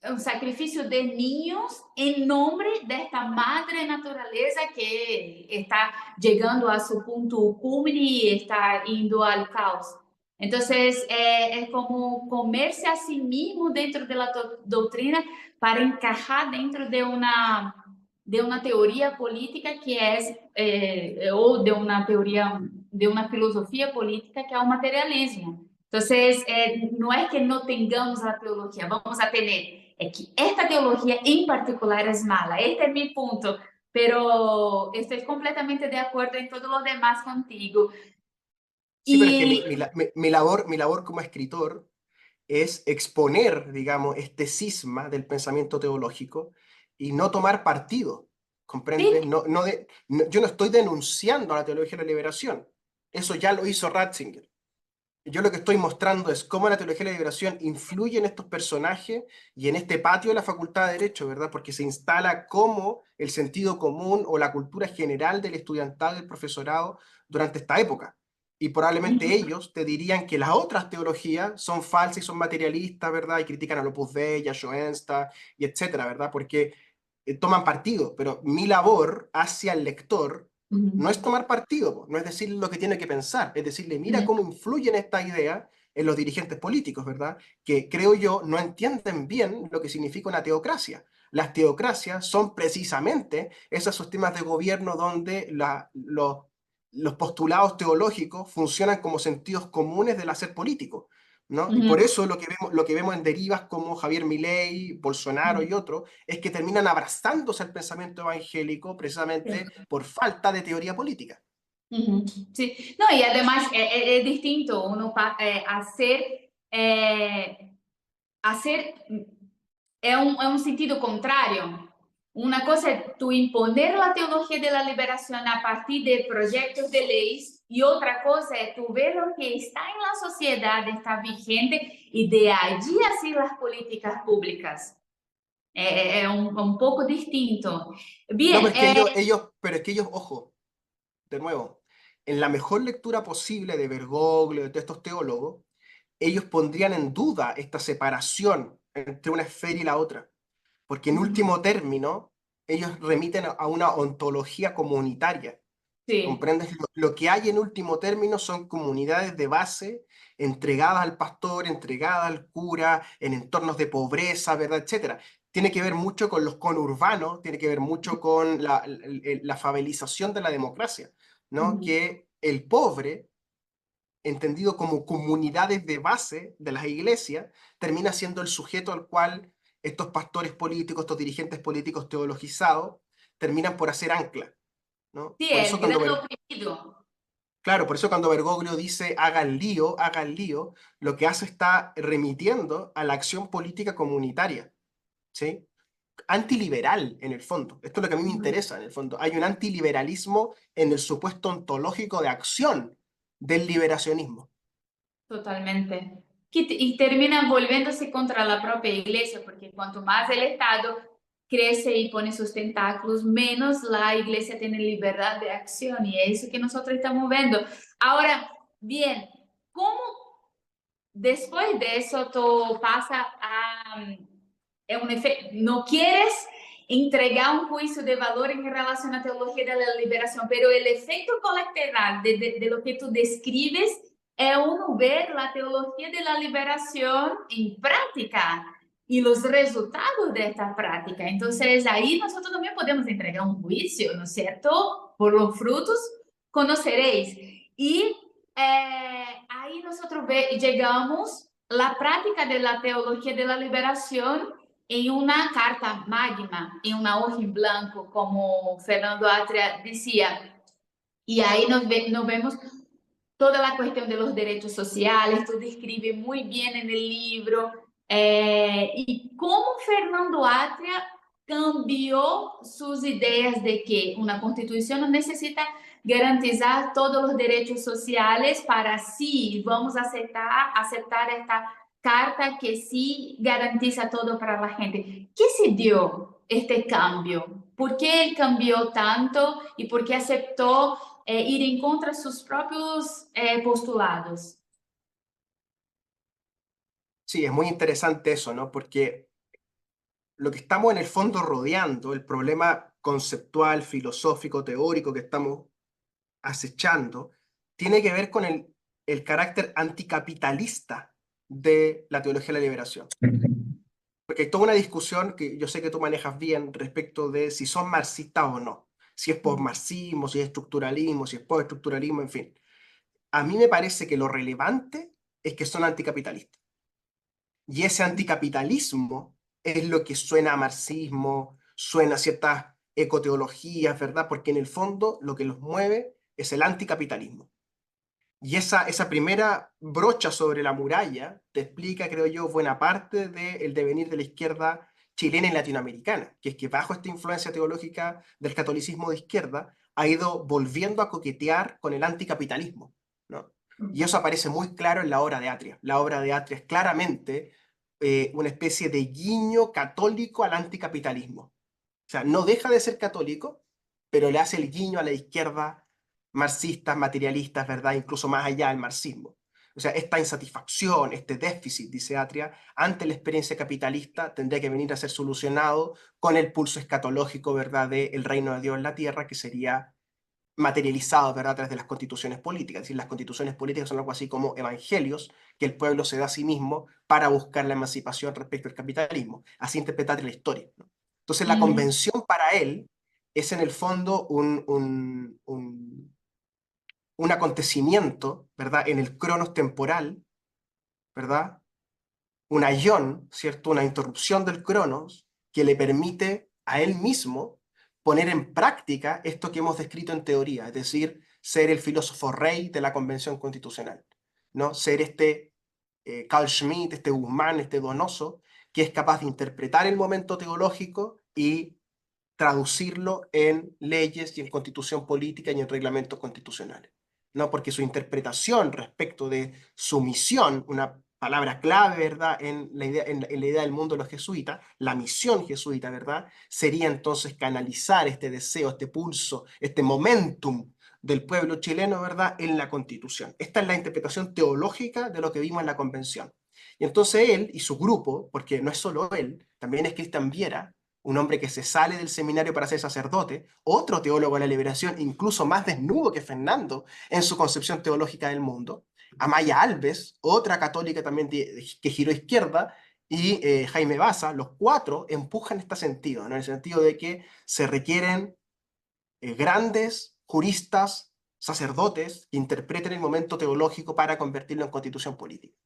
A: Un sacrificio de niños en nombre de esta madre naturaleza que está llegando a su punto cúmine y está indo al caos. Entonces, es como comerse a sí mismo dentro de la doctrina para encajar dentro de una teoría política que es, o de una teoría, de una filosofía política que es el materialismo. Entonces, no es que no tengamos la teología, vamos a tener, es que esta teología en particular es mala, este es mi punto, pero estoy completamente de acuerdo en todo lo demás contigo.
B: Sí, pero es que
A: Y
B: mi labor como escritor es exponer, digamos, este cisma del pensamiento teológico y no tomar partido, ¿comprende?
A: sí,
B: Yo no estoy denunciando a la teología de la liberación, eso ya lo hizo Ratzinger. Yo lo que estoy mostrando es cómo la teología de la liberación influye en estos personajes y en este patio de la Facultad de Derecho, ¿verdad? Porque se instala como el sentido común o la cultura general del estudiantado y del profesorado durante esta época. Y probablemente ellos te dirían que las otras teologías son falsas y son materialistas, ¿verdad? Y critican a Opus Dei, a Schoenstatt y etcétera, ¿verdad? Porque toman partido, pero mi labor hacia el lector no es tomar partido, po, no es decirle lo que tiene que pensar, es decirle, mira cómo influyen estas ideas en los dirigentes políticos, ¿verdad? Que creo yo no entienden bien lo que significa una teocracia. Las teocracias son precisamente esos sistemas de gobierno donde los postulados teológicos funcionan como sentidos comunes del hacer político, ¿no? Y por eso lo que vemos en derivas como Javier Milei, Bolsonaro y otros, es que terminan abrazándose al pensamiento evangélico precisamente por falta de teoría política.
A: Uhum. Sí, no, y además es distinto uno hacer es un sentido contrario. Una cosa es tú imponer la teología de la liberación a partir de proyectos de leyes y otra cosa es tú ver lo que está en la sociedad, está vigente y de allí hacer las políticas públicas. Es un poco distinto.
B: No,
A: Bien,
B: pero pero es que ellos, ojo, de nuevo, en la mejor lectura posible de Bergoglio, de estos teólogos, ellos pondrían en duda esta separación entre una esfera y la otra, porque en último término, ellos remiten a una ontología comunitaria.
A: sí.
B: ¿Comprendes? Lo que hay en último término son comunidades de base entregadas al pastor, entregadas al cura, en entornos de pobreza, ¿verdad? Etcétera. Tiene que ver mucho con los conurbanos, tiene que ver mucho con la favelización de la democracia, ¿no?
A: Uhum.
B: Que el pobre, entendido como comunidades de base de las iglesias, termina siendo el sujeto al cual estos pastores políticos, estos dirigentes políticos teologizados, terminan por hacer ancla, ¿no?
A: Sí,
B: Por
A: el
B: eso cuando
A: gran oprimido.
B: Claro, por eso cuando Bergoglio dice haga el lío, lo que hace está remitiendo a la acción política comunitaria, ¿sí? Antiliberal en el fondo. Esto es lo que a mí me
A: Uhum.
B: interesa en el fondo. Hay un antiliberalismo en el supuesto ontológico de acción del liberacionismo.
A: Totalmente. Y termina volviéndose contra la propia iglesia, porque cuanto más el Estado crece y pone sus tentáculos, menos la iglesia tiene libertad de acción. Y es eso que nosotros estamos viendo. Ahora, bien, ¿cómo después de eso tú pasas a... no quieres entregar un juicio de valor en relación a la teología de la liberación, pero el efecto colateral de lo que tú describes es uno ver la teología de la liberación en práctica y los resultados de esta práctica. Entonces, ahí nosotros también podemos entregar un juicio, ¿no es cierto? Por los frutos conoceréis. Y ahí nosotros llegamos a la práctica de la teología de la liberación en una carta magna, en una hoja en blanco, como Fernando Atria decía. Y ahí nos vemos toda la cuestión de los derechos sociales, tú describes muy bien en el libro, y cómo Fernando Atria cambió sus ideas de que una constitución no necesita garantizar todos los derechos sociales para sí, vamos a aceptar esta carta que sí garantiza todo para la gente. ¿Qué se dio este cambio? ¿Por qué él cambió tanto y por qué aceptó ir en contra de sus propios postulados?
B: Sí, es muy interesante eso, ¿no? Porque lo que estamos en el fondo rodeando, el problema conceptual, filosófico, teórico que estamos acechando, tiene que ver con el carácter anticapitalista de la teología de la liberación. Porque hay toda una discusión que yo sé que tú manejas bien respecto de si son marxistas o no, si es postmarxismo, si es estructuralismo, si es postestructuralismo, en fin. A mí me parece que lo relevante es que son anticapitalistas. Y ese anticapitalismo es lo que suena a marxismo, suena a ciertas ecoteologías, ¿verdad? Porque en el fondo lo que los mueve es el anticapitalismo. Y esa primera brocha sobre la muralla te explica, creo yo, buena parte del devenir de la izquierda chilena y latinoamericana, que es que bajo esta influencia teológica del catolicismo de izquierda ha ido volviendo a coquetear con el anticapitalismo, ¿no? Y eso aparece muy claro en la obra de Atria. La obra de Atria es claramente una especie de guiño católico al anticapitalismo. O sea, no deja de ser católico, pero le hace el guiño a la izquierda marxistas, materialistas, ¿verdad? Incluso más allá del marxismo. O sea, esta insatisfacción, este déficit, dice Atria, ante la experiencia capitalista tendría que venir a ser solucionado con el pulso escatológico, ¿verdad?, del reino de Dios en la tierra, que sería materializado, ¿verdad?, a través de las constituciones políticas. Es decir, las constituciones políticas son algo así como evangelios que el pueblo se da a sí mismo para buscar la emancipación respecto al capitalismo. Así interpretar la historia, ¿no? Entonces, la convención para él es en el fondo un acontecimiento, ¿verdad?, en el cronos temporal, ¿verdad? Un ayón, ¿cierto? Una interrupción del cronos que le permite a él mismo poner en práctica esto que hemos descrito en teoría, es decir, ser el filósofo rey de la Convención Constitucional, ¿no? Ser este Carl Schmitt, este Guzmán, este Donoso, que es capaz de interpretar el momento teológico y traducirlo en leyes y en constitución política y en reglamentos constitucionales. ¿No? Porque su interpretación respecto de su misión, una palabra clave, ¿verdad?, en la idea del mundo de los jesuitas, la misión jesuita, ¿verdad?, sería entonces canalizar este deseo, este pulso, este momentum del pueblo chileno, ¿verdad?, en la Constitución. Esta es la interpretación teológica de lo que vimos en la Convención. Y entonces él y su grupo, porque no es solo él, también es Cristian Viera, un hombre que se sale del seminario para ser sacerdote, otro teólogo de la liberación, incluso más desnudo que Fernando en su concepción teológica del mundo, Amaya Alves, otra católica también que giró a izquierda, y Jaime Baza, los cuatro empujan este sentido, ¿no? En el sentido de que se requieren grandes juristas, sacerdotes, que interpreten el momento teológico para convertirlo en constitución política.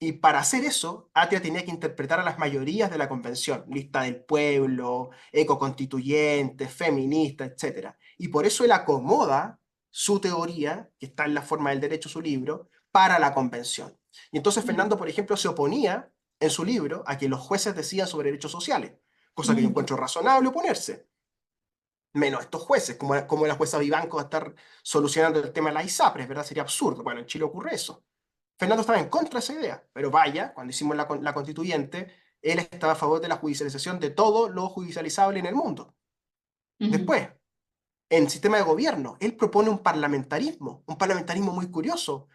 B: Y para hacer eso, Atria tenía que interpretar a las mayorías de la convención, lista del pueblo, ecoconstituyente, feminista, etc. Y por eso él acomoda su teoría, que está en la forma del derecho, su libro, para la convención. Y entonces Fernando, por ejemplo, se oponía en su libro a que los jueces decidan sobre derechos sociales, cosa que yo encuentro razonable oponerse. Menos estos jueces, como la jueza Vivanco va a estar solucionando el tema de las ISAPRES, ¿verdad? Sería absurdo. Bueno, en Chile ocurre eso. Fernando estaba en contra de esa idea, pero vaya, cuando hicimos la constituyente, él estaba a favor de la judicialización de todo lo judicializable en el mundo. Después, en sistema de gobierno, él propone un parlamentarismo muy curioso,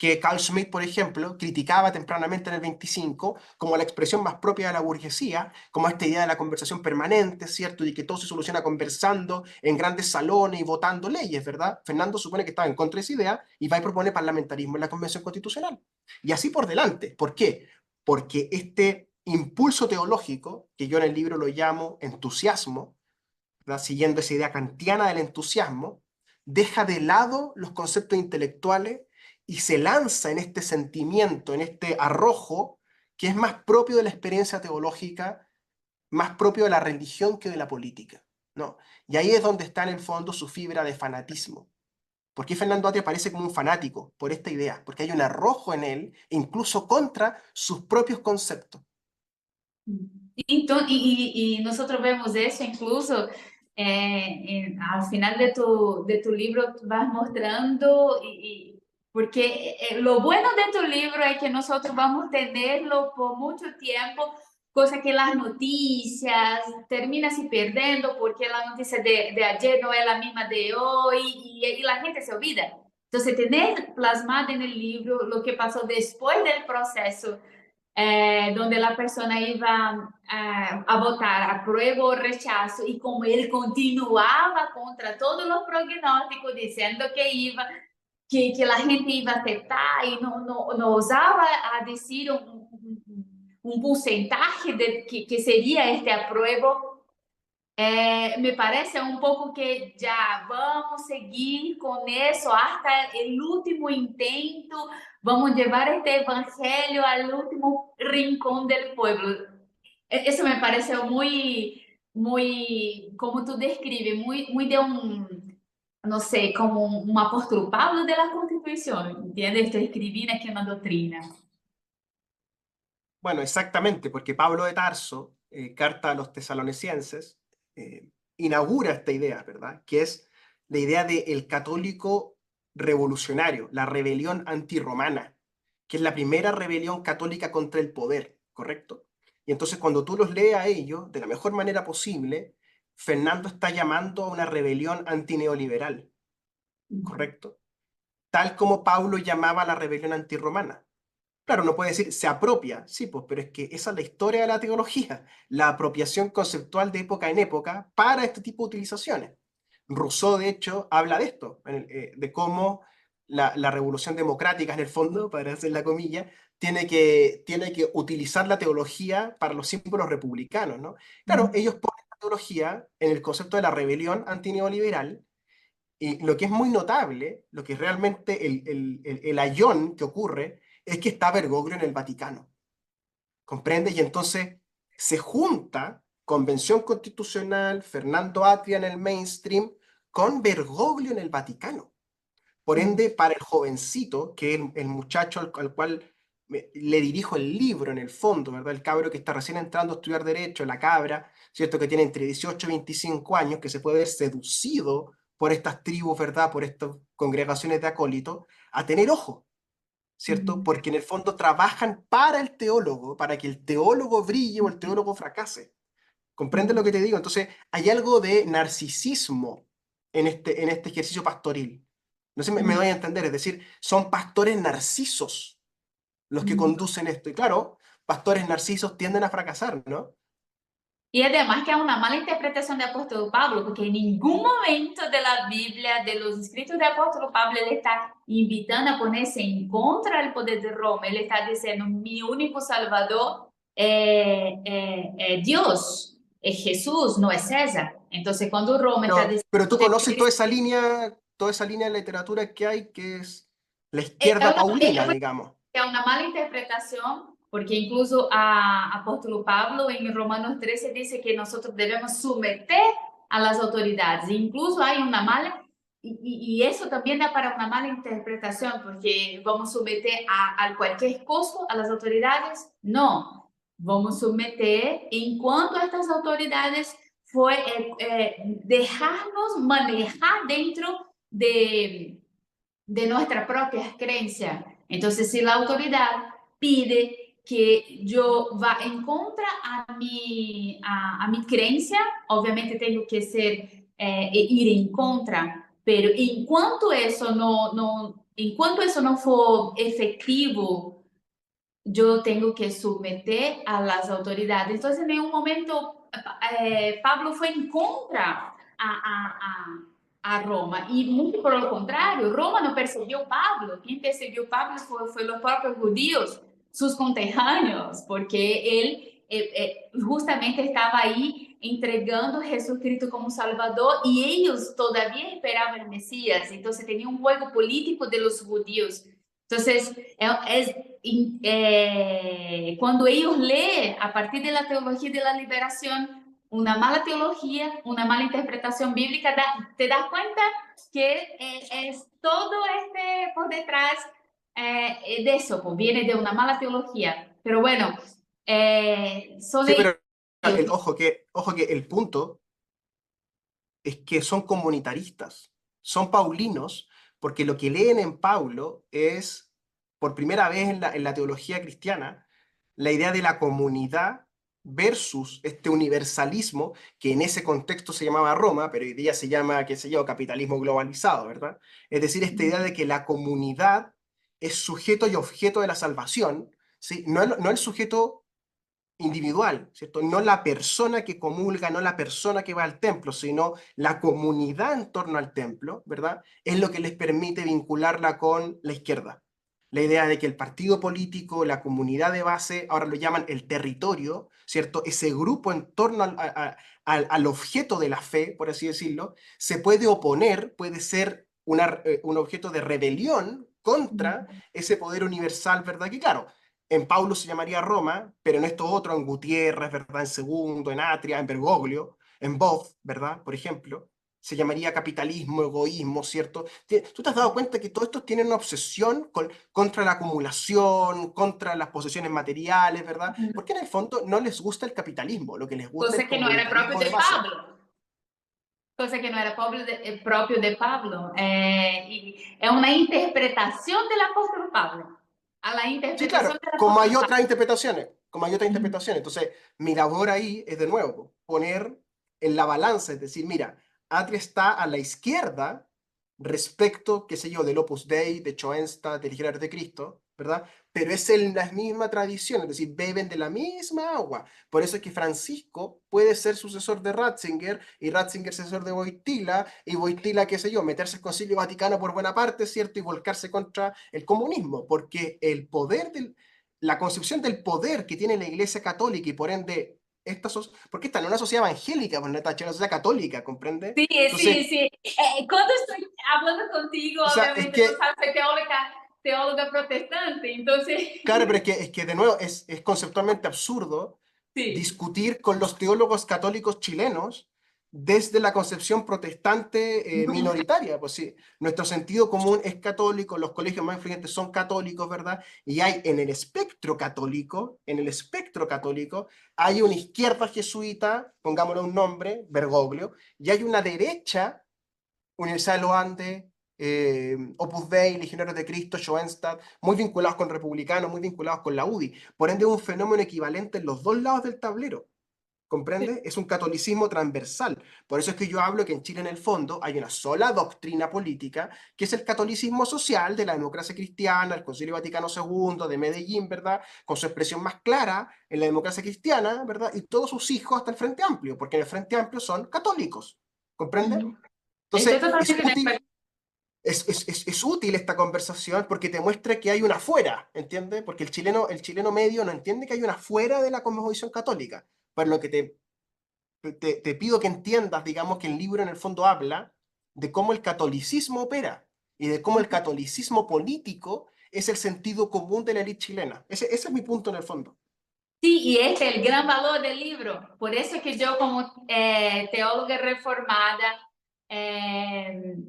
B: que Carl Schmitt, por ejemplo, criticaba tempranamente en el 25 como la expresión más propia de la burguesía, como esta idea de la conversación permanente, ¿cierto? Y que todo se soluciona conversando en grandes salones y votando leyes, ¿verdad? Fernando supone que estaba en contra de esa idea y va y propone parlamentarismo en la Convención Constitucional. Y así por delante. ¿Por qué? Porque este impulso teológico, que yo en el libro lo llamo entusiasmo, ¿verdad? Siguiendo esa idea kantiana del entusiasmo, deja de lado los conceptos intelectuales y se lanza en este sentimiento, en este arrojo, que es más propio de la experiencia teológica, más propio de la religión que de la política, ¿no? Y ahí es donde está en el fondo su fibra de fanatismo. ¿Por qué Fernando Atria parece como un fanático? Por esta idea, porque hay un arrojo en él, incluso contra sus propios conceptos.
A: Então, nosotros vemos eso incluso al final de tu libro, tú vas mostrando, porque lo bueno de tu libro es que nosotros vamos a tenerlo por mucho tiempo, cosa que las noticias terminan se perdiendo porque la noticia de ayer no es la misma de hoy y la gente se olvida. Entonces, tener plasmado en el libro lo que pasó después del proceso donde la persona iba a votar apruebo o rechazo y como él continuaba contra todos los pronósticos diciendo que la gente iba a aceptar y no osaba a decir un porcentaje de que sería este apruebo. Me parece un poco que ya vamos a seguir con eso hasta el último intento, vamos a llevar este evangelio al último rincón del pueblo. Eso me parece muy, como tú describes, muy de no sé, como un apóstol Pablo de la Constitución, ¿entiendes? Estoy escribiendo aquí una doctrina.
B: Bueno, exactamente, porque Pablo de Tarso, carta a los tesalonicenses, inaugura esta idea, ¿verdad? Que es la idea del católico revolucionario, la rebelión antirromana, que es la primera rebelión católica contra el poder, ¿correcto? Y entonces cuando tú los lees a ellos, de la mejor manera posible, Fernando está llamando a una rebelión antineoliberal, ¿correcto? Tal como Pablo llamaba a la rebelión antirromana. Claro, uno puede decir, se apropia, sí, pues, pero es que esa es la historia de la teología, la apropiación conceptual de época en época para este tipo de utilizaciones. Rousseau, de hecho, habla de esto, de cómo la revolución democrática, en el fondo, para hacer la comilla, tiene que utilizar la teología para los símbolos republicanos, ¿no? Claro, ellos ponen la teología en el concepto de la rebelión antineoliberal, y lo que es muy notable, lo que es realmente el ayón que ocurre, es que está Bergoglio en el Vaticano. ¿Comprende? Y entonces se junta Convención Constitucional, Fernando Atria en el mainstream, con Bergoglio en el Vaticano. Por ende, para el jovencito, que es el muchacho al cual le dirijo el libro en el fondo, ¿verdad? El cabro que está recién entrando a estudiar Derecho, la cabra, ¿cierto? Que tiene entre 18 y 25 años, que se puede ver seducido por estas tribus, ¿verdad? Por estas congregaciones de acólitos, a tener ojo, ¿cierto? Porque en el fondo trabajan para el teólogo, para que el teólogo brille o el teólogo fracase. ¿Comprende lo que te digo? Entonces, hay algo de narcisismo en este ejercicio pastoril. No sé si me doy a entender, es decir, son pastores narcisos los que conducen esto. Y claro, pastores narcisos tienden a fracasar, ¿no?
A: Y además que es una mala interpretación de apóstol Pablo, porque en ningún momento de la Biblia, de los escritos de apóstol Pablo, él está invitando a ponerse en contra del poder de Roma. Él está diciendo, mi único salvador es Dios, es Jesús, no es César. Entonces, cuando Roma está diciendo...
B: Pero tú conoces toda esa línea de literatura que hay, que es la izquierda paulina, digamos.
A: É uma mala interpretação, porque incluso a apóstolo Pablo em Romanos 13 diz que nós devemos submeter a las autoridades. Incluso há uma mala, e isso também dá para uma mala interpretação, porque vamos submeter a qualquer custo a las autoridades? Não. Vamos submeter enquanto estas autoridades foi dejarnos manejar dentro de nuestra propia creencia. Entonces, si la autoridad pide que yo va en contra a mi creencia, obviamente tengo que ir en contra Pero enquanto eso no for efectivo, yo tengo que someter a las autoridades. Entonces, en un momento, Pablo fue en contra a Roma. Y muy por lo contrario, Roma no persiguió a Pablo. Quien persiguió a Pablo fue los propios judíos, sus conterráneos, porque él justamente estaba ahí entregando a Jesucristo como Salvador y ellos todavía esperaban el Mesías. Entonces tenía un juego político de los judíos. Entonces, cuando ellos leen a partir de la teología de la liberación, una mala teología, una mala interpretación bíblica, te das cuenta que es todo por detrás de eso, pues, viene de una mala teología. Pero bueno, son
B: Sí,
A: ellos.
B: pero ojo que el punto es que son comunitaristas, son paulinos, porque lo que leen en Paulo es, por primera vez en la teología cristiana, la idea de la comunidad versus este universalismo que en ese contexto se llamaba Roma, pero hoy día se llama, qué sé yo, capitalismo globalizado, ¿verdad? Es decir, esta idea de que la comunidad es sujeto y objeto de la salvación, ¿sí? No el sujeto individual, ¿cierto? No la persona que comulga, no la persona que va al templo, sino la comunidad en torno al templo, ¿verdad? Es lo que les permite vincularla con la izquierda. La idea de que el partido político, la comunidad de base, ahora lo llaman el territorio, ¿cierto? Ese grupo en torno al objeto de la fe, por así decirlo, se puede oponer, puede ser un objeto de rebelión contra ese poder universal, ¿verdad? Que claro, en Paulo se llamaría Roma, pero en esto otro, en Gutiérrez, ¿verdad? En Segundo, en Atria, en Bergoglio, en Boff, ¿verdad? Por ejemplo, se llamaría capitalismo, egoísmo, ¿cierto? ¿Tú te has dado cuenta que todos estos tienen una obsesión contra la acumulación, contra las posesiones materiales, ¿verdad? Porque en el fondo no les gusta el capitalismo, lo que les gusta es
A: Cosa
B: el
A: que no era propio
B: comunitarismo de
A: de
B: base.
A: Pablo. Cosa que no era propio de Pablo. Es una interpretación del apóstol Pablo. A la
B: Sí,
A: interpretación
B: claro,
A: del
B: como hay
A: apóstol
B: otras
A: Pablo.
B: interpretaciones, como hay otras interpretaciones. Entonces, mi labor ahí es de nuevo poner en la balanza, es decir, mira, Atria está a la izquierda respecto, qué sé yo, del Opus Dei, de Schoenstatt, del Legionario de Cristo, ¿verdad? Pero es en la misma tradición, es decir, beben de la misma agua. Por eso es que Francisco puede ser sucesor de Ratzinger y Ratzinger sucesor de Wojtyla y Wojtyla, qué sé yo, meterse al Concilio Vaticano por buena parte, ¿cierto? Y volcarse contra el comunismo, porque la concepción del poder que tiene la Iglesia Católica y por ende porque esta no es una sociedad evangélica, pues, Natacha, es una sociedad católica, ¿comprende?
A: Sí, sí,
B: Entonces,
A: sí. Cuando estoy hablando contigo,
B: o sea, es
A: obviamente tú
B: que,
A: sabes, soy teóloga protestante, entonces,
B: claro, pero es que de nuevo es conceptualmente absurdo
A: sí.
B: discutir con los teólogos católicos chilenos desde la concepción protestante minoritaria. Pues sí, nuestro sentido común es católico, los colegios más influyentes son católicos, ¿verdad? Y hay en el espectro católico, hay una izquierda jesuita, pongámosle un nombre, Bergoglio, y hay una derecha Universidad de los Andes, Opus Dei, Legionarios de Cristo, Schoenstatt, muy vinculados con republicanos, muy vinculados con la UDI. Por ende, es un fenómeno equivalente en los dos lados del tablero. ¿Comprende? Es un catolicismo transversal. Por eso es que yo hablo que en Chile, en el fondo, hay una sola doctrina política, que es el catolicismo social de la democracia cristiana, el Concilio Vaticano II, de Medellín, ¿verdad? Con su expresión más clara en la democracia cristiana, ¿verdad? Y todos sus hijos hasta el Frente Amplio, porque en el Frente Amplio son católicos. ¿Comprende?
A: Estoy
B: Entonces, es
A: totalmente de
B: útil
A: acuerdo.
B: es útil esta conversación porque te muestra que hay una fuera, ¿entiendes? Porque el chileno medio no entiende que hay una fuera de la cosmovisión católica. Por lo que te pido que entiendas, digamos, que el libro en el fondo habla de cómo el catolicismo opera y de cómo el catolicismo político es el sentido común de la élite chilena. Ese es mi punto en el fondo.
A: Sí, y este es el gran valor del libro. Por eso que yo como teóloga reformada eh,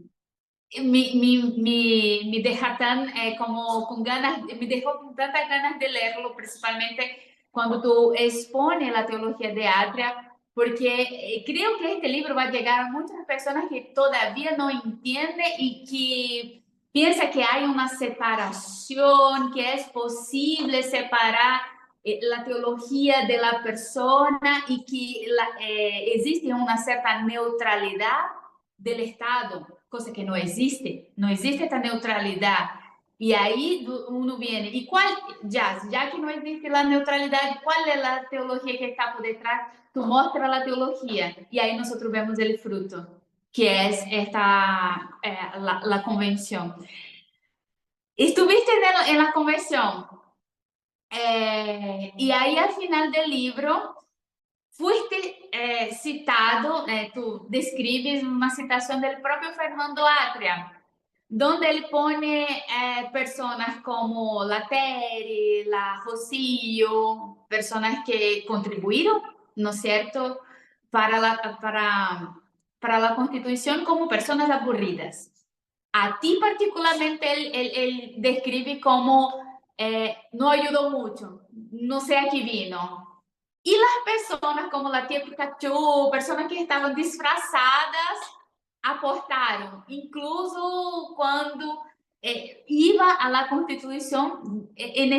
A: me deja tan como con ganas, me dejó con tantas ganas de leerlo, principalmente cuando tú expones la teología de Adria, porque creo que este libro va a llegar a muchas personas que todavía no entienden y que piensa que hay una separación, que es posible separar la teología de la persona y que existe una cierta neutralidad del Estado. cosa que no existe esta neutralidad. Y ahí uno viene, ¿y cuál, ya que no existe la neutralidad, cuál es la teología que está por detrás? Tú muestras la teología y ahí nosotros vemos el fruto, que es la convención. Estuviste en la convención y ahí al final del libro fuiste citado, tú describes una citación del propio Fernando Atria, donde él pone personas como la Terry, la Rosillo, personas que contribuyeron, ¿no es cierto?, para la Constitución como personas aburridas. A ti particularmente él describe como no ayudó mucho, no sé a qué vino. Y las personas como la tía Pikachu, personas que estaban disfrazadas, aportaron, incluso cuando iba a la Constitución en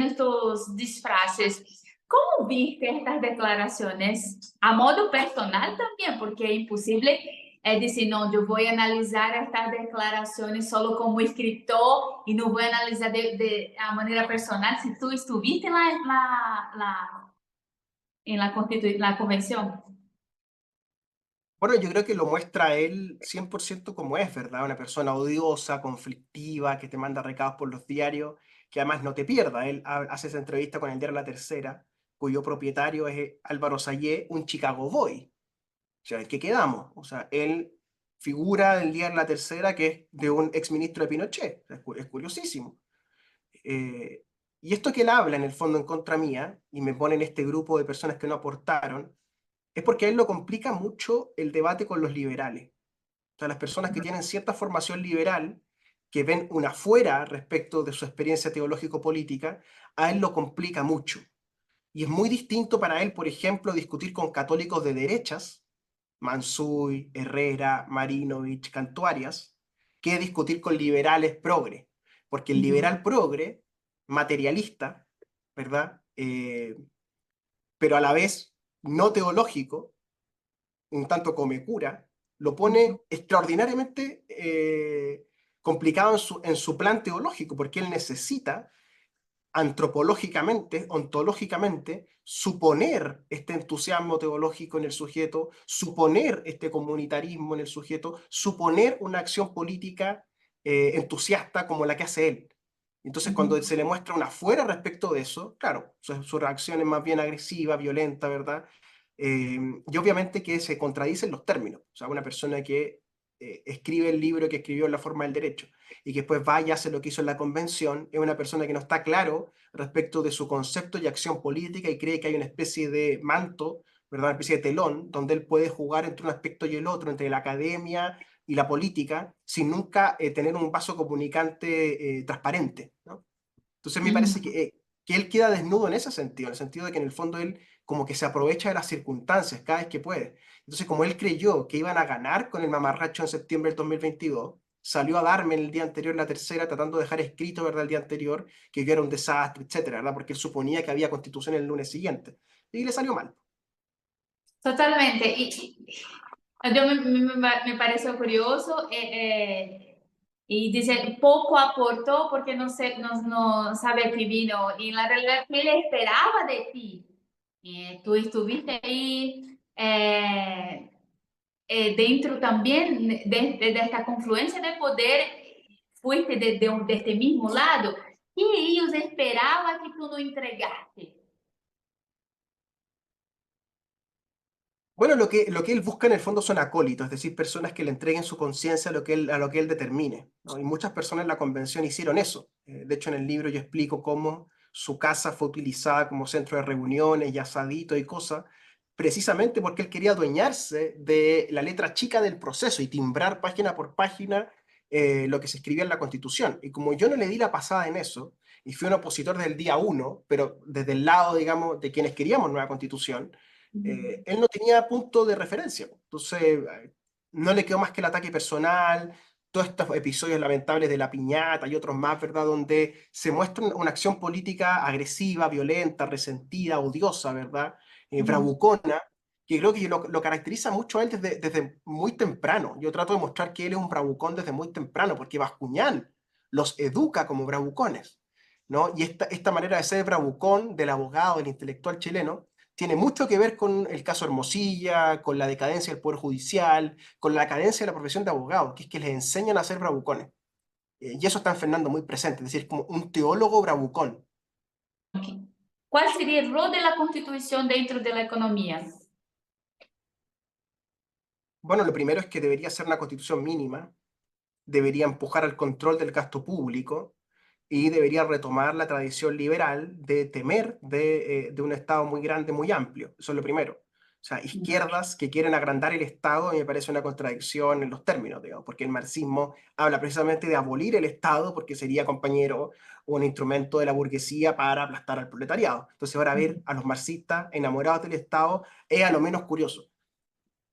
A: estos disfraces. ¿Cómo viste estas declaraciones? A modo personal también, porque es imposible decir, no, yo voy a analizar estas declaraciones solo como escritor y no voy a analizar de manera personal. Si tú estuviste en la convención.
B: Bueno, yo creo que lo muestra él 100% como es, ¿verdad? Una persona odiosa, conflictiva, que te manda recados por los diarios, que además no te pierda. Él hace esa entrevista con el diario La Tercera, cuyo propietario es Álvaro Sayé, un Chicago Boy. O sea, ¿en qué quedamos? O sea, él figura del diario La Tercera, que es de un exministro de Pinochet. Es curiosísimo. Eh, y esto que él habla, en el fondo, en contra mía, y me pone en este grupo de personas que no aportaron, es porque a él lo complica mucho el debate con los liberales. O sea, las personas que tienen cierta formación liberal, que ven una afuera respecto de su experiencia teológico-política, a él lo complica mucho. Y es muy distinto para él, por ejemplo, discutir con católicos de derechas, Mansuy, Herrera, Marinovich, Cantuarias, que discutir con liberales progre. Porque el liberal progre, materialista, ¿verdad? Pero a la vez no teológico, un tanto come cura, lo pone extraordinariamente complicado en su plan teológico, porque él necesita antropológicamente, ontológicamente, suponer este entusiasmo teológico en el sujeto, suponer este comunitarismo en el sujeto, suponer una acción política entusiasta como la que hace él. Entonces, cuando se le muestra una fuera respecto de eso, claro, su reacción es más bien agresiva, violenta, ¿verdad? Y obviamente que se contradicen los términos. O sea, una persona que escribe el libro que escribió en La forma del derecho y que después va y hace lo que hizo en la convención, es una persona que no está claro respecto de su concepto y acción política y cree que hay una especie de manto, ¿verdad? Una especie de telón donde él puede jugar entre un aspecto y el otro, entre la academia y la política, sin nunca tener un vaso comunicante transparente, ¿no? Entonces me parece que él queda desnudo en ese sentido, en el sentido de que en el fondo él como que se aprovecha de las circunstancias cada vez que puede. Entonces, como él creyó que iban a ganar con el mamarracho en septiembre del 2022, salió a darme el día anterior la tercera, tratando de dejar escrito, ¿verdad?, el día anterior, que yo era un desastre, etcétera, ¿verdad? Porque él suponía que había constitución el lunes siguiente. Y le salió mal.
A: Totalmente. Me pareció curioso y dice, poco aportó porque no sabe qué vino. Y en la realidad, ¿qué le esperaba de ti? Tú estuviste ahí dentro también de esta confluencia de poder, fuiste de este mismo lado. Y ellos esperaban que tú no entregaste.
B: Bueno, lo que él busca en el fondo son acólitos, es decir, personas que le entreguen su conciencia a lo que él determine, ¿no? Y muchas personas en la convención hicieron eso. De hecho, en el libro yo explico cómo su casa fue utilizada como centro de reuniones y asadito y cosas, precisamente porque él quería adueñarse de la letra chica del proceso y timbrar página por página lo que se escribía en la Constitución. Y como yo no le di la pasada en eso, y fui un opositor del día uno, pero desde el lado, digamos, de quienes queríamos nueva Constitución, él no tenía punto de referencia. Entonces, no le quedó más que el ataque personal, todos estos episodios lamentables de la piñata y otros más, ¿verdad? Donde se muestra una acción política agresiva, violenta, resentida, odiosa, ¿verdad? Bravucona, que creo que lo caracteriza mucho a él desde muy temprano. Yo trato de mostrar que él es un bravucón desde muy temprano, porque Bascuñán los educa como bravucones, ¿no? Y esta manera de ser bravucón del abogado, del intelectual chileno, tiene mucho que ver con el caso Hermosilla, con la decadencia del Poder Judicial, con la decadencia de la profesión de abogado, que es que les enseñan a ser bravucones. Y eso está en Fernando muy presente, es decir, como un teólogo bravucón.
A: ¿Cuál sería el rol de la Constitución dentro de la economía?
B: Bueno, lo primero es que debería ser una constitución mínima, debería empujar al control del gasto público y debería retomar la tradición liberal de temer de un Estado muy grande, muy amplio. Eso es lo primero. O sea, izquierdas que quieren agrandar el Estado, a mí me parece una contradicción en los términos, digamos, porque el marxismo habla precisamente de abolir el Estado porque sería, compañero, un instrumento de la burguesía para aplastar al proletariado. Entonces ahora ver a los marxistas enamorados del Estado es a lo menos curioso.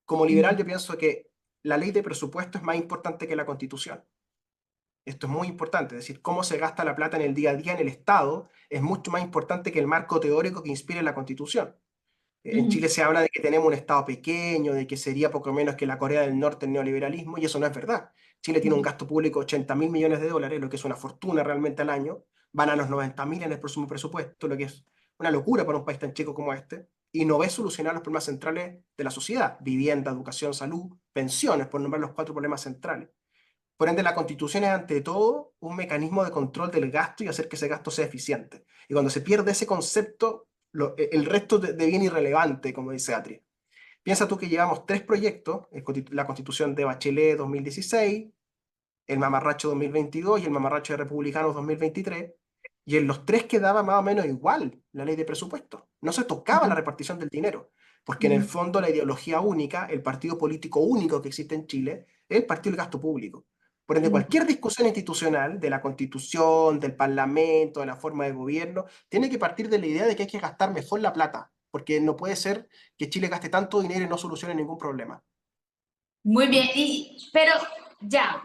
B: Como liberal yo pienso que la ley de presupuesto es más importante que la Constitución. Esto es muy importante, es decir, cómo se gasta la plata en el día a día en el Estado es mucho más importante que el marco teórico que inspire la Constitución. En Chile se habla de que tenemos un Estado pequeño, de que sería poco menos que la Corea del Norte el neoliberalismo, y eso no es verdad. Chile tiene un gasto público de 80.000 millones de dólares, lo que es una fortuna realmente al año, van a los 90.000 en el próximo presupuesto, lo que es una locura para un país tan chico como este, y no ve solucionar los problemas centrales de la sociedad, vivienda, educación, salud, pensiones, por nombrar los 4 problemas centrales. Por ende, la Constitución es ante todo un mecanismo de control del gasto y hacer que ese gasto sea eficiente. Y cuando se pierde ese concepto, el resto deviene irrelevante, como dice Atria. Piensa tú que llevamos 3 proyectos, la Constitución de Bachelet 2016, el Mamarracho 2022 y el Mamarracho de Republicanos 2023, y en los 3 quedaba más o menos igual la ley de presupuesto. No se tocaba la repartición del dinero, porque en el fondo la ideología única, el partido político único que existe en Chile, es el partido del gasto público. Por ende, cualquier discusión institucional de la constitución, del parlamento, de la forma de gobierno, tiene que partir de la idea de que hay que gastar mejor la plata, porque no puede ser que Chile gaste tanto dinero y no solucione ningún problema.
A: Muy bien, pero ya,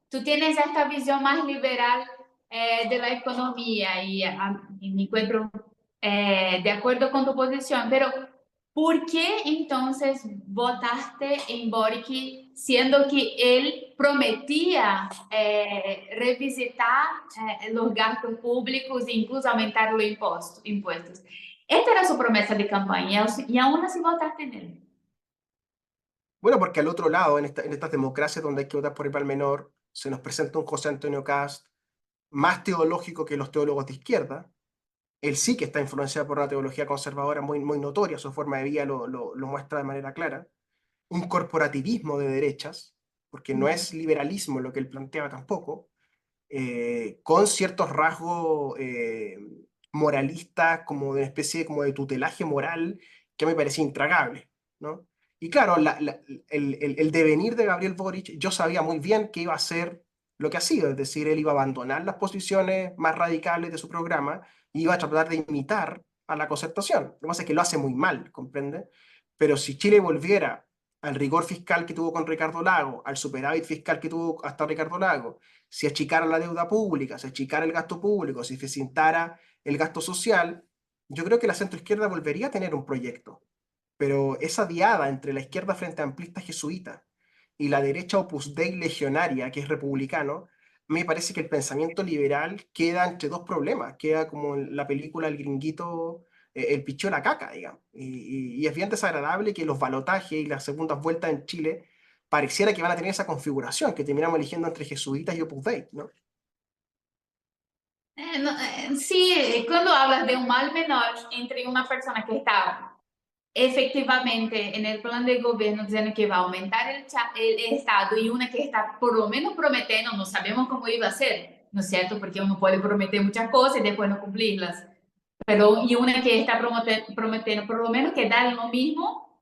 A: tú tienes esta visión más liberal de la economía y me encuentro de acuerdo con tu posición, pero ¿por qué entonces votaste en Boric siendo que él prometía revisitar los gastos públicos e incluso aumentar los impuestos? Esta era su promesa de campaña y aún así votaste en él.
B: Bueno, porque al otro lado, en estas democracias donde hay que votar por el mal menor, se nos presenta un José Antonio Cast más teológico que los teólogos de izquierda. Él sí que está influenciado por una teología conservadora muy, muy notoria, su forma de vida lo muestra de manera clara. Un corporativismo de derechas, porque no es liberalismo lo que él planteaba tampoco, con ciertos rasgos moralistas, como de una especie como de tutelaje moral que me parecía intragable, ¿no? Y claro, el devenir de Gabriel Boric, yo sabía muy bien que iba a ser lo que ha sido, es decir, él iba a abandonar las posiciones más radicales de su programa y iba a tratar de imitar a la concertación. Lo que pasa es que lo hace muy mal, ¿comprende? Pero si Chile volviera al rigor fiscal que tuvo con Ricardo Lago, al superávit fiscal que tuvo hasta Ricardo Lago, si achicara la deuda pública, si achicara el gasto público, si eficientara el gasto social, yo creo que la centroizquierda volvería a tener un proyecto. Pero esa diada entre la izquierda frente amplista jesuita y la derecha Opus Dei legionaria, que es republicano, me parece que el pensamiento liberal queda entre dos problemas. Queda como en la película El Gringuito, el pichó la caca, digamos. Y es bien desagradable que los balotajes y las segundas vueltas en Chile pareciera que van a tener esa configuración, que terminamos eligiendo entre jesuitas y Opus Dei, ¿no?
A: Sí, cuando hablas de un mal menor entre una persona que está efectivamente en el plan de gobierno diciendo que va a aumentar el Estado y una que está por lo menos prometiendo, no sabemos cómo iba a ser, ¿no es cierto? Porque uno puede prometer muchas cosas y después no cumplirlas, pero y una que está prometiendo por lo menos que da lo mismo,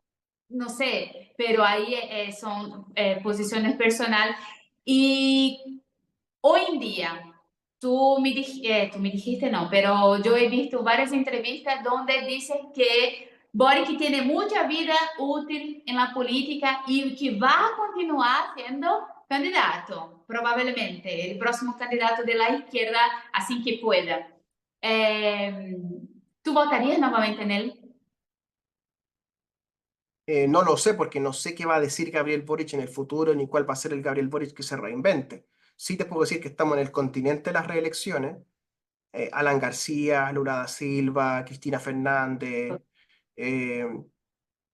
A: no sé, pero ahí son posiciones personales y hoy en día, tú me dijiste no, pero yo he visto varias entrevistas donde dicen que Boric tiene mucha vida útil en la política y que va a continuar siendo candidato, probablemente, el próximo candidato de la izquierda, así que pueda. Eh, ¿Tú votarías nuevamente en él?
B: No lo sé porque no sé qué va a decir Gabriel Boric en el futuro ni cuál va a ser el Gabriel Boric que se reinvente. Sí te puedo decir que estamos en el continente de las reelecciones. Alan García, Lula da Silva, Cristina Fernández, eh,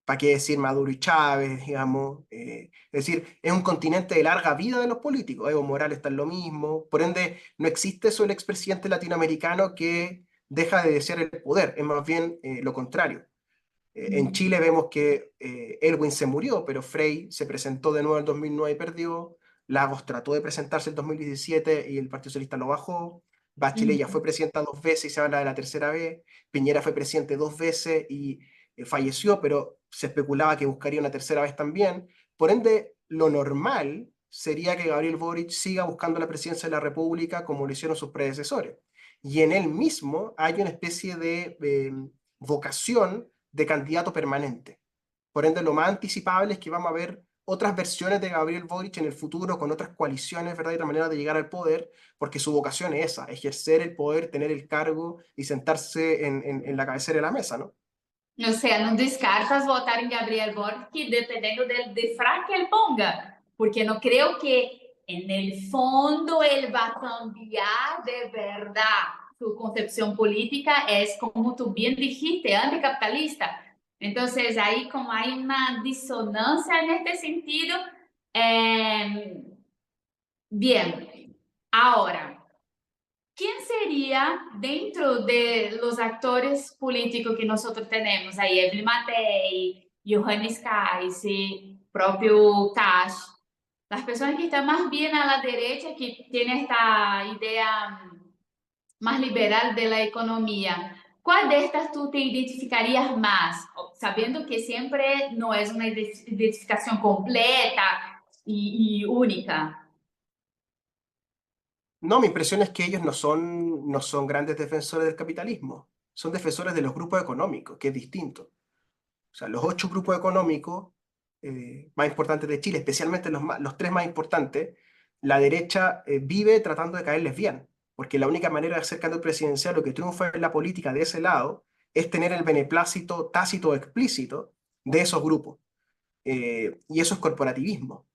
B: ¿para qué decir Maduro y Chávez, digamos? Es decir, es un continente de larga vida de los políticos. Evo Morales está en lo mismo. Por ende, no existe solo el expresidente latinoamericano que deja de desear el poder. Es más bien lo contrario. En Chile vemos que Elwin se murió, pero Frei se presentó de nuevo en 2009 y perdió. Lagos trató de presentarse en 2017 y el Partido Socialista lo bajó. Bachelet ya fue presidenta 2 veces y se habla de la tercera vez. Piñera fue presidente 2 veces y falleció, pero se especulaba que buscaría una tercera vez también. Por ende, lo normal sería que Gabriel Boric siga buscando la presidencia de la República como lo hicieron sus predecesores. Y en él mismo hay una especie de vocación de candidato permanente. Por ende, lo más anticipable es que vamos a ver otras versiones de Gabriel Boric en el futuro con otras coaliciones, ¿verdad? Y otra manera de llegar al poder, porque su vocación es esa, ejercer el poder, tener el cargo y sentarse en la cabecera de la mesa, ¿no?
A: O sea, não descartas votar em Gabriel Boric dependendo del disfraz que ele ponga, porque não creio que en el fondo ele va a cambiar de verdad. Su concepción política es, como tú bien dijiste, anticapitalista. Entonces, ahí como hay una disonancia en este sentido, bien, ahora, ¿quién sería dentro de los actores políticos que nosotros tenemos ahí? Evelyn Matei, Johannes Kaiser, propio Cash, las personas que están más bien a la derecha, que tienen esta idea más liberal de la economía. ¿Cuál de estas tú te identificarías más? Sabiendo que siempre no es una identificación completa y única.
B: No, mi impresión es que ellos no son grandes defensores del capitalismo, son defensores de los grupos económicos, que es distinto. O sea, los 8 grupos económicos más importantes de Chile, especialmente los 3 más importantes, la derecha vive tratando de caerles bien, porque la única manera de ser candidato presidencial, lo que triunfa en la política de ese lado, es tener el beneplácito tácito o explícito de esos grupos. Y eso es corporativismo,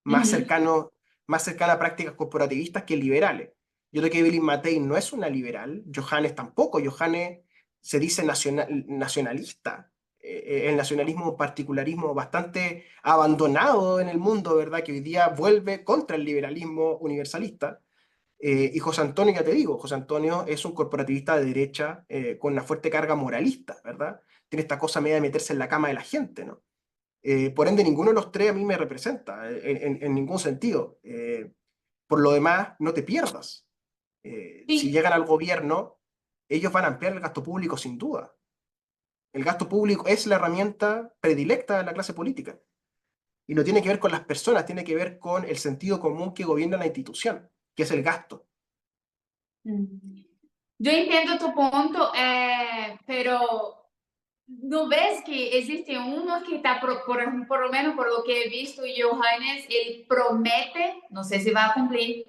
B: más
A: Uhum.
B: cercano, más cercano a prácticas corporativistas que liberales. Yo creo que Evelyn Matei no es una liberal, Johannes tampoco. Johannes se dice nacionalista. El nacionalismo es un particularismo bastante abandonado en el mundo, ¿verdad? Que hoy día vuelve contra el liberalismo universalista. Y José Antonio, ya te digo, José Antonio es un corporativista de derecha con una fuerte carga moralista, ¿verdad? Tiene esta cosa media de meterse en la cama de la gente, ¿no? Por ende, ninguno de los 3 a mí me representa en ningún sentido. Por lo demás, no te pierdas. Si
A: Sí.
B: llegan al gobierno, ellos van a ampliar el gasto público sin duda. El gasto público es la herramienta predilecta de la clase política. Y no tiene que ver con las personas, tiene que ver con el sentido común que gobierna la institución, que es el gasto.
A: Yo entiendo tu punto, pero ¿no ves que existe uno que está, por lo menos por lo que he visto, Johannes, él promete, no sé si va a cumplir,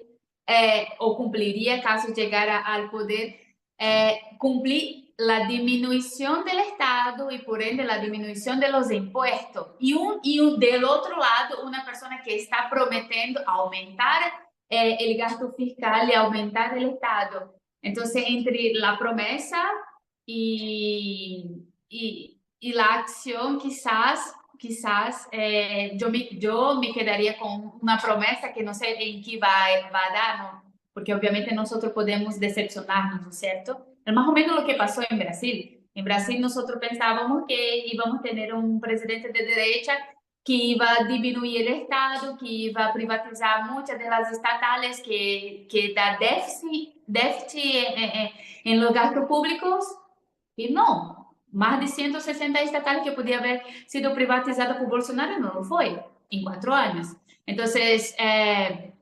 A: o cumpliría caso llegara al poder, cumplir la disminución del Estado y por ende la disminución de los impuestos. Del otro lado, una persona que está prometiendo aumentar el gasto fiscal y aumentar el Estado. Entonces, entre la promesa y la acción, quizás yo me quedaría con una promesa que no sé en qué va a dar, ¿no? Porque obviamente nosotros podemos decepcionarnos, ¿no es cierto? Es más o menos lo que pasó en Brasil. En Brasil nosotros pensábamos que íbamos a tener un presidente de derecha que iba a disminuir el Estado, que iba a privatizar muchas de las estatales, que da déficit en los gastos públicos. Y no, más de 160 estatales que podía haber sido privatizada por Bolsonaro no lo fue en 4 años. Entonces,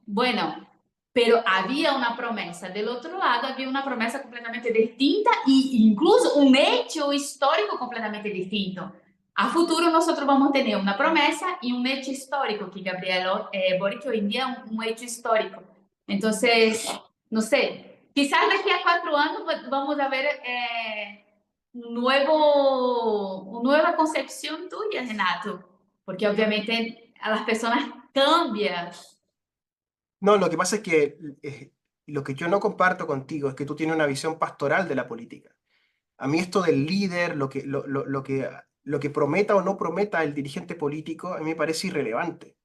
A: bueno, pero había una promesa. Del otro lado, había una promesa completamente distinta e incluso un hecho histórico completamente distinto. A futuro nosotros vamos a tener una promesa y un hecho histórico, que Gabriel Boric hoy en día es un hecho histórico. Entonces, no sé, quizás daqui a 4 años vamos a ver una nueva concepción tuya, Renato, porque obviamente a las personas cambian.
B: No, lo que pasa es que lo que yo no comparto contigo es que tú tienes una visión pastoral de la política. A mí esto del líder, lo que prometa o no prometa el dirigente político, a mí me parece irrelevante.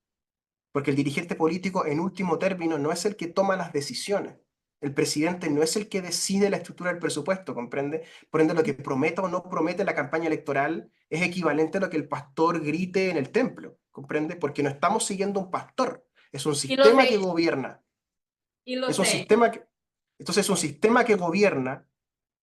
B: Porque el dirigente político, en último término, no es el que toma las decisiones. El presidente no es el que decide la estructura del presupuesto, ¿comprende? Por ende, lo que prometa o no promete en la campaña electoral es equivalente a lo que el pastor grite en el templo, ¿comprende? Porque no estamos siguiendo un pastor, es un
A: Y lo
B: sistema que
A: sé,
B: gobierna.
A: y lo
B: Es un
A: sé.
B: sistema que, entonces es un sistema que gobierna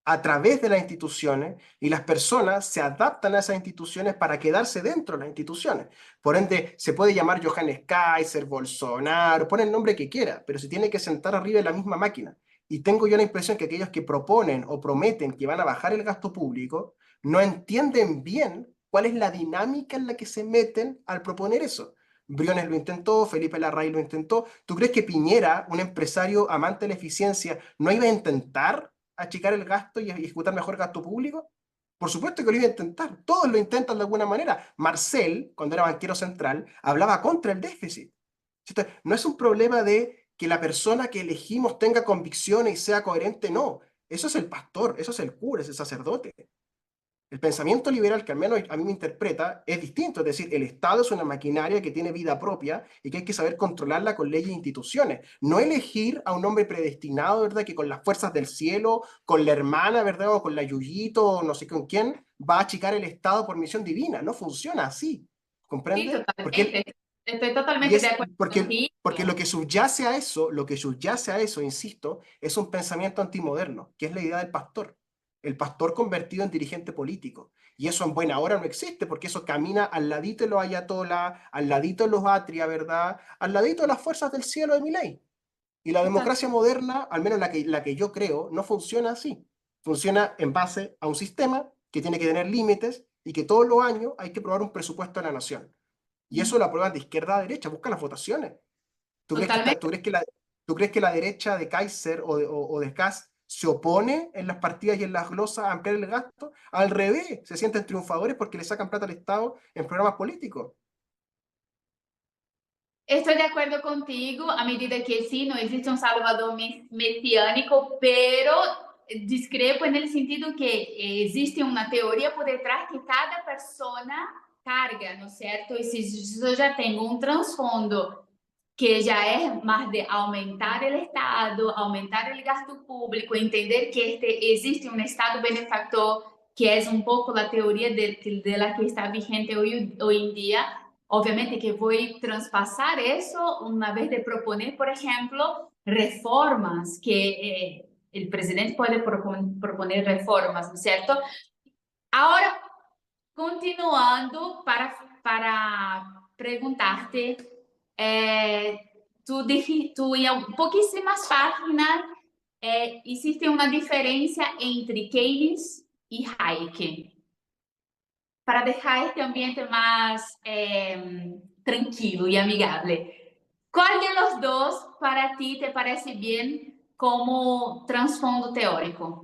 B: a través de las instituciones y las personas se adaptan a esas instituciones para quedarse dentro de las instituciones. Por ende, se puede llamar Johannes Kaiser, Bolsonaro, pone el nombre que quiera, pero se tiene que sentar arriba de la misma máquina. Y tengo yo la impresión que aquellos que proponen o prometen que van a bajar el gasto público no entienden bien cuál es la dinámica en la que se meten al proponer eso. Briones lo intentó, Felipe Larraín lo intentó. ¿Tú crees que Piñera, un empresario amante de la eficiencia, no iba a intentar achicar el gasto y ejecutar mejor gasto público? Por supuesto que lo iba a intentar. Todos lo intentan de alguna manera. Marcel, cuando era banquero central, hablaba contra el déficit. ¿Cierto? No es un problema de que la persona que elegimos tenga convicciones y sea coherente, no. Eso es el pastor, eso es el cura, es el sacerdote. El pensamiento liberal, que al menos a mí me interpreta, es distinto. Es decir, el Estado es una maquinaria que tiene vida propia y que hay que saber controlarla con leyes e instituciones. No elegir a un hombre predestinado, ¿verdad? Que con las fuerzas del cielo, con la hermana, ¿verdad? O con la Yuyito, o no sé con quién, va a achicar el Estado por misión divina. No funciona así.
A: Sí,
B: ¿Comprende?
A: totalmente. Estoy
B: Y
A: totalmente de
B: es
A: acuerdo
B: porque
A: contigo.
B: lo que subyace a eso, insisto, es un pensamiento antimoderno, que es la idea del pastor. El pastor convertido en dirigente político. Y eso en buena hora no existe, porque eso camina al ladito de los ayatolás, al ladito de los atria, ¿verdad? Al ladito de las fuerzas del cielo de Milei. Y la
A: Total-
B: democracia moderna, al menos la que yo creo, no funciona así. Funciona en base a un sistema que tiene que tener límites y que todos los años hay que aprobar un presupuesto de la nación. Y eso lo aprueban de izquierda a derecha, busca las votaciones.
A: Totalmente.
B: ¿Tú crees que la derecha de Kaiser o de Kass se opone en las partidas y en las glosas a ampliar el gasto? Al revés, se sienten triunfadores porque le sacan plata al Estado en programas políticos.
A: Estoy de acuerdo contigo a medida que sí, no existe un salvador mesiánico, pero discrepo en el sentido que existe una teoría por detrás que cada persona carga, ¿no es cierto? Y si yo ya tengo un trasfondo que ya es más de aumentar el Estado, aumentar el gasto público, entender que existe un Estado benefactor, que es un poco la teoría de la que está vigente hoy en día. Obviamente que voy a traspasar eso una vez de proponer, por ejemplo, reformas, que el presidente puede proponer reformas, ¿no es cierto? Ahora, continuando para preguntarte, tú en pouquíssimas páginas hiciste uma diferença entre Keynes e Hayek, para deixar este ambiente mais tranquilo e amigável. ¿Cuál de los dos para ti te parece bien como trasfondo teórico?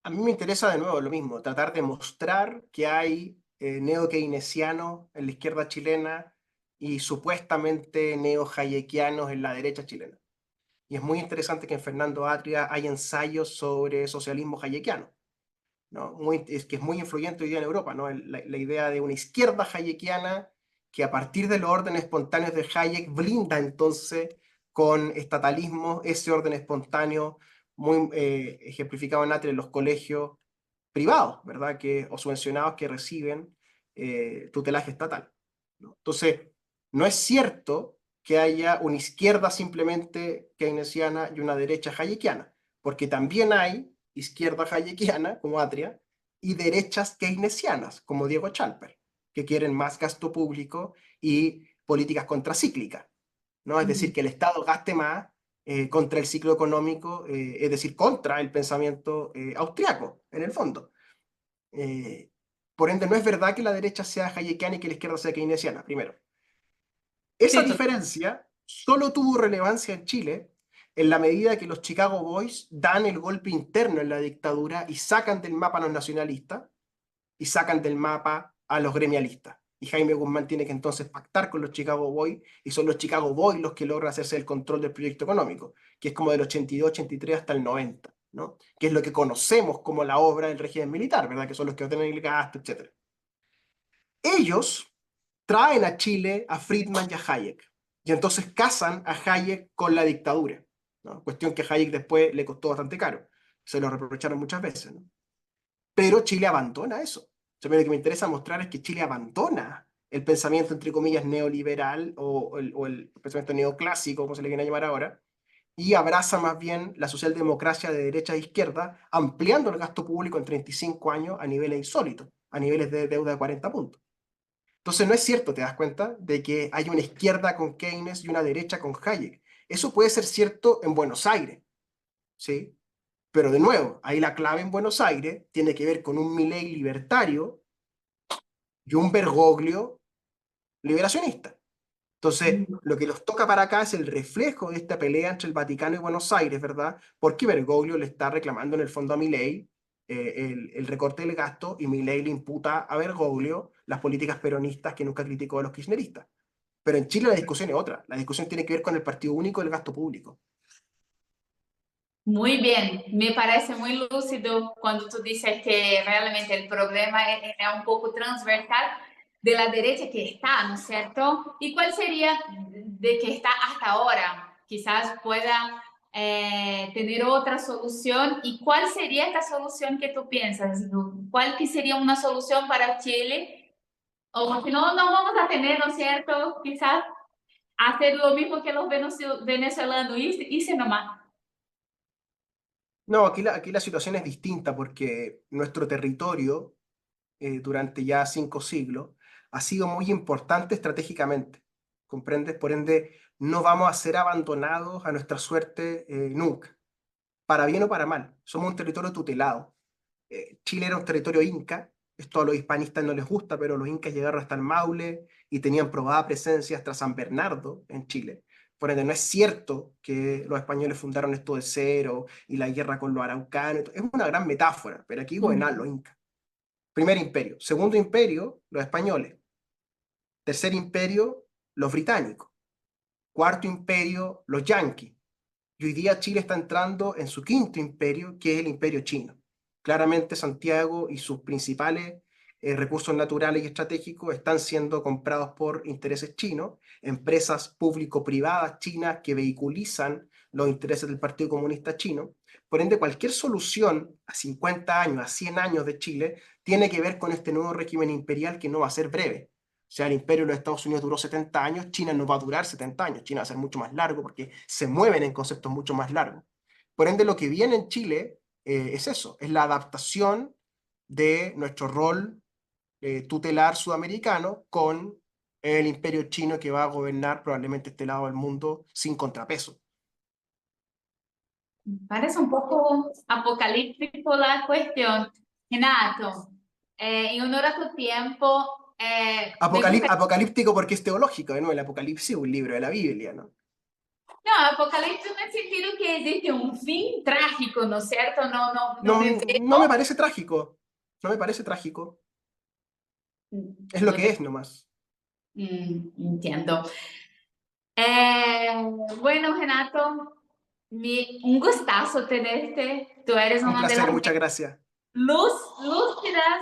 B: A mí me interesa de nuevo lo mismo, tratar de mostrar que hay neo-keynesianos en la izquierda chilena y supuestamente neo-hayekianos en la derecha chilena. Y es muy interesante que en Fernando Atria hay ensayos sobre socialismo hayekiano, ¿no? Es que es muy influyente hoy día en Europa, ¿no? La idea de una izquierda hayekiana que a partir de los órdenes espontáneos de Hayek blinda entonces con estatalismo ese orden espontáneo muy ejemplificado en Atria en los colegios privados, ¿verdad? O subvencionados que reciben tutelaje estatal, ¿no? Entonces, no es cierto que haya una izquierda simplemente keynesiana y una derecha hayekiana, porque también hay izquierda hayekiana, como Atria, y derechas keynesianas, como Diego Chalper, que quieren más gasto público y políticas contracíclicas, ¿no? Es decir, que el Estado gaste más contra el ciclo económico, es decir, contra el pensamiento austriaco, en el fondo. Eh, por ende, no es verdad que la derecha sea hayekiana y que la izquierda sea keynesiana, primero. Esa
A: Sí,
B: diferencia solo tuvo relevancia en Chile en la medida que los Chicago Boys dan el golpe interno en la dictadura y sacan del mapa a los nacionalistas y sacan del mapa a los gremialistas. Y Jaime Guzmán tiene que entonces pactar con los Chicago Boys, y son los Chicago Boys los que logran hacerse el control del proyecto económico, que es como del 82, 83 hasta el 90, ¿no? Que es lo que conocemos como la obra del régimen militar, ¿verdad? Que son los que ordenan el gasto, etc. Ellos traen a Chile a Friedman y a Hayek, y entonces casan a Hayek con la dictadura, ¿no? Cuestión que a Hayek después le costó bastante caro, se lo reprocharon muchas veces, ¿no? Pero Chile abandona eso. O sea, lo que me interesa mostrar es que Chile abandona el pensamiento, entre comillas, neoliberal o el pensamiento neoclásico, como se le viene a llamar ahora, y abraza más bien la socialdemocracia de derecha e izquierda, ampliando el gasto público en 35 años a niveles insólitos, a niveles de deuda de 40 puntos. Entonces no es cierto, te das cuenta, de que hay una izquierda con Keynes y una derecha con Hayek. Eso puede ser cierto en Buenos Aires, ¿sí? Pero de nuevo, ahí la clave en Buenos Aires tiene que ver con un Milei libertario y un Bergoglio liberacionista. Entonces, lo que nos toca para acá es el reflejo de esta pelea entre el Vaticano y Buenos Aires, ¿verdad? Porque Bergoglio le está reclamando en el fondo a Milei el recorte del gasto, y Milei le imputa a Bergoglio las políticas peronistas que nunca criticó a los kirchneristas. Pero en Chile la discusión es otra. La discusión tiene que ver con el partido único del gasto público.
A: Muy bien, me parece muy lúcido cuando tú dices que realmente el problema es un poco transversal de la derecha que está, ¿no es cierto? ¿Y cuál sería de que está hasta ahora? Quizás pueda tener otra solución. ¿Y cuál sería esta solución que tú piensas? ¿Cuál que sería una solución para Chile? O si no, no vamos a tener, ¿no es cierto? Quizás hacer lo mismo que los venezolanos, hice nomás.
B: No, aquí la situación es distinta porque nuestro territorio durante ya 5 siglos ha sido muy importante estratégicamente. ¿Comprendes? Por ende, no vamos a ser abandonados a nuestra suerte nunca, para bien o para mal. Somos un territorio tutelado. Chile era un territorio inca, esto a los hispanistas no les gusta, pero los incas llegaron hasta el Maule y tenían probada presencia hasta San Bernardo en Chile. Por ende, no es cierto que los españoles fundaron esto de cero y la guerra con los araucanos. Es una gran metáfora, pero aquí gobernaron los incas. Primer imperio. Segundo imperio, los españoles. Tercer imperio, los británicos. Cuarto imperio, los yanquis. Y hoy día Chile está entrando en su quinto imperio, que es el imperio chino. Claramente Santiago y sus principales recursos naturales y estratégicos están siendo comprados por intereses chinos, empresas público-privadas chinas que vehiculizan los intereses del Partido Comunista Chino. Por ende, cualquier solución a 50 años, a 100 años de Chile, tiene que ver con este nuevo régimen imperial que no va a ser breve. O sea, el imperio de los Estados Unidos duró 70 años, China no va a durar 70 años, China va a ser mucho más largo porque se mueven en conceptos mucho más largos. Por ende, lo que viene en Chile es eso, es la adaptación de nuestro rol tutelar sudamericano con el imperio chino que va a gobernar probablemente este lado del mundo sin contrapeso.
A: Parece un poco apocalíptico la cuestión. Renato, en honor a tu tiempo, me gustaría...
B: Apocalíptico porque es teológico, ¿no? El Apocalipsis es un libro de la Biblia, ¿no?
A: No, apocalíptico en el sentido que existe un fin trágico, ¿no es cierto? No, no, no
B: No,
A: me
B: no me
A: veo.
B: parece trágico, no me parece trágico, es lo
A: No
B: que
A: te...
B: es nomás.
A: Entiendo. Eh, bueno, Renato, un gustazo tenerte. Tú eres
B: Un
A: una de
B: placer,
A: las
B: muchas gracias.
A: lúcidas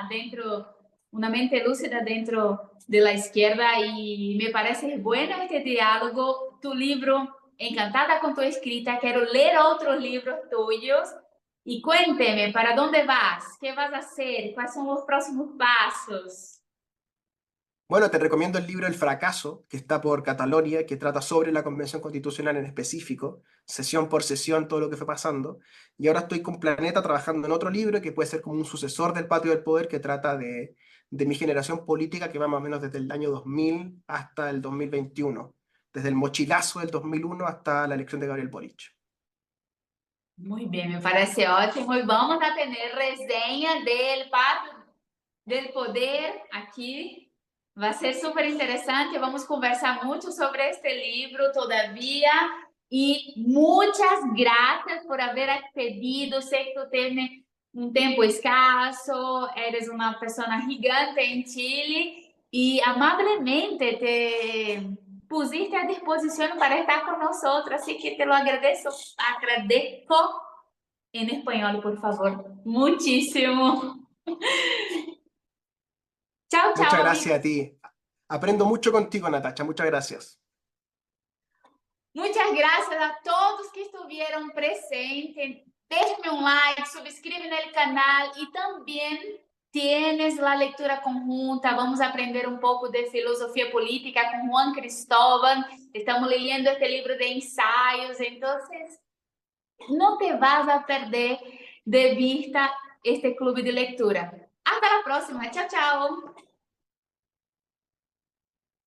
A: dentro, una mente lúcida dentro de la izquierda y me parece bueno este diálogo. Tu libro, encantada con tu escrita, quiero leer otros libros tuyos y cuénteme, ¿para dónde vas? ¿Qué vas a hacer? ¿Cuáles son los próximos pasos?
B: Bueno, te recomiendo el libro El fracaso, que está por Catalonia, que trata sobre la Convención Constitucional en específico, sesión por sesión, todo lo que fue pasando. Y ahora estoy con Planeta trabajando en otro libro que puede ser como un sucesor del Patio del Poder, que trata de mi generación política, que va más o menos desde el año 2000 hasta el 2021, desde el mochilazo del 2001 hasta la elección de Gabriel Boric.
A: Muy bien, me parece ótimo. Y vamos a tener reseña del Pacto del Poder aquí. Va a ser súper interesante. Vamos a conversar mucho sobre este libro todavía. Y muchas gracias por haber accedido. Sé que tú tienes un tiempo escaso, eres una persona gigante en Chile y amablemente te pusiste a disposición para estar con nosotros, así que te lo agradezco en español, por favor, muchísimo. Chao,
B: Muchas
A: chao,
B: gracias a
A: amigos.
B: ti. Aprendo mucho contigo, Natacha. Muchas gracias.
A: Muchas gracias a todos que estuvieron presentes. Déjame un like, suscríbete en el canal y también tienes la lectura conjunta. Vamos a aprender un poco de filosofía política con Juan Cristóbal. Estamos leyendo este libro de ensayos, entonces no te vas a perder de vista este club de lectura. Hasta la próxima. Chao, chao.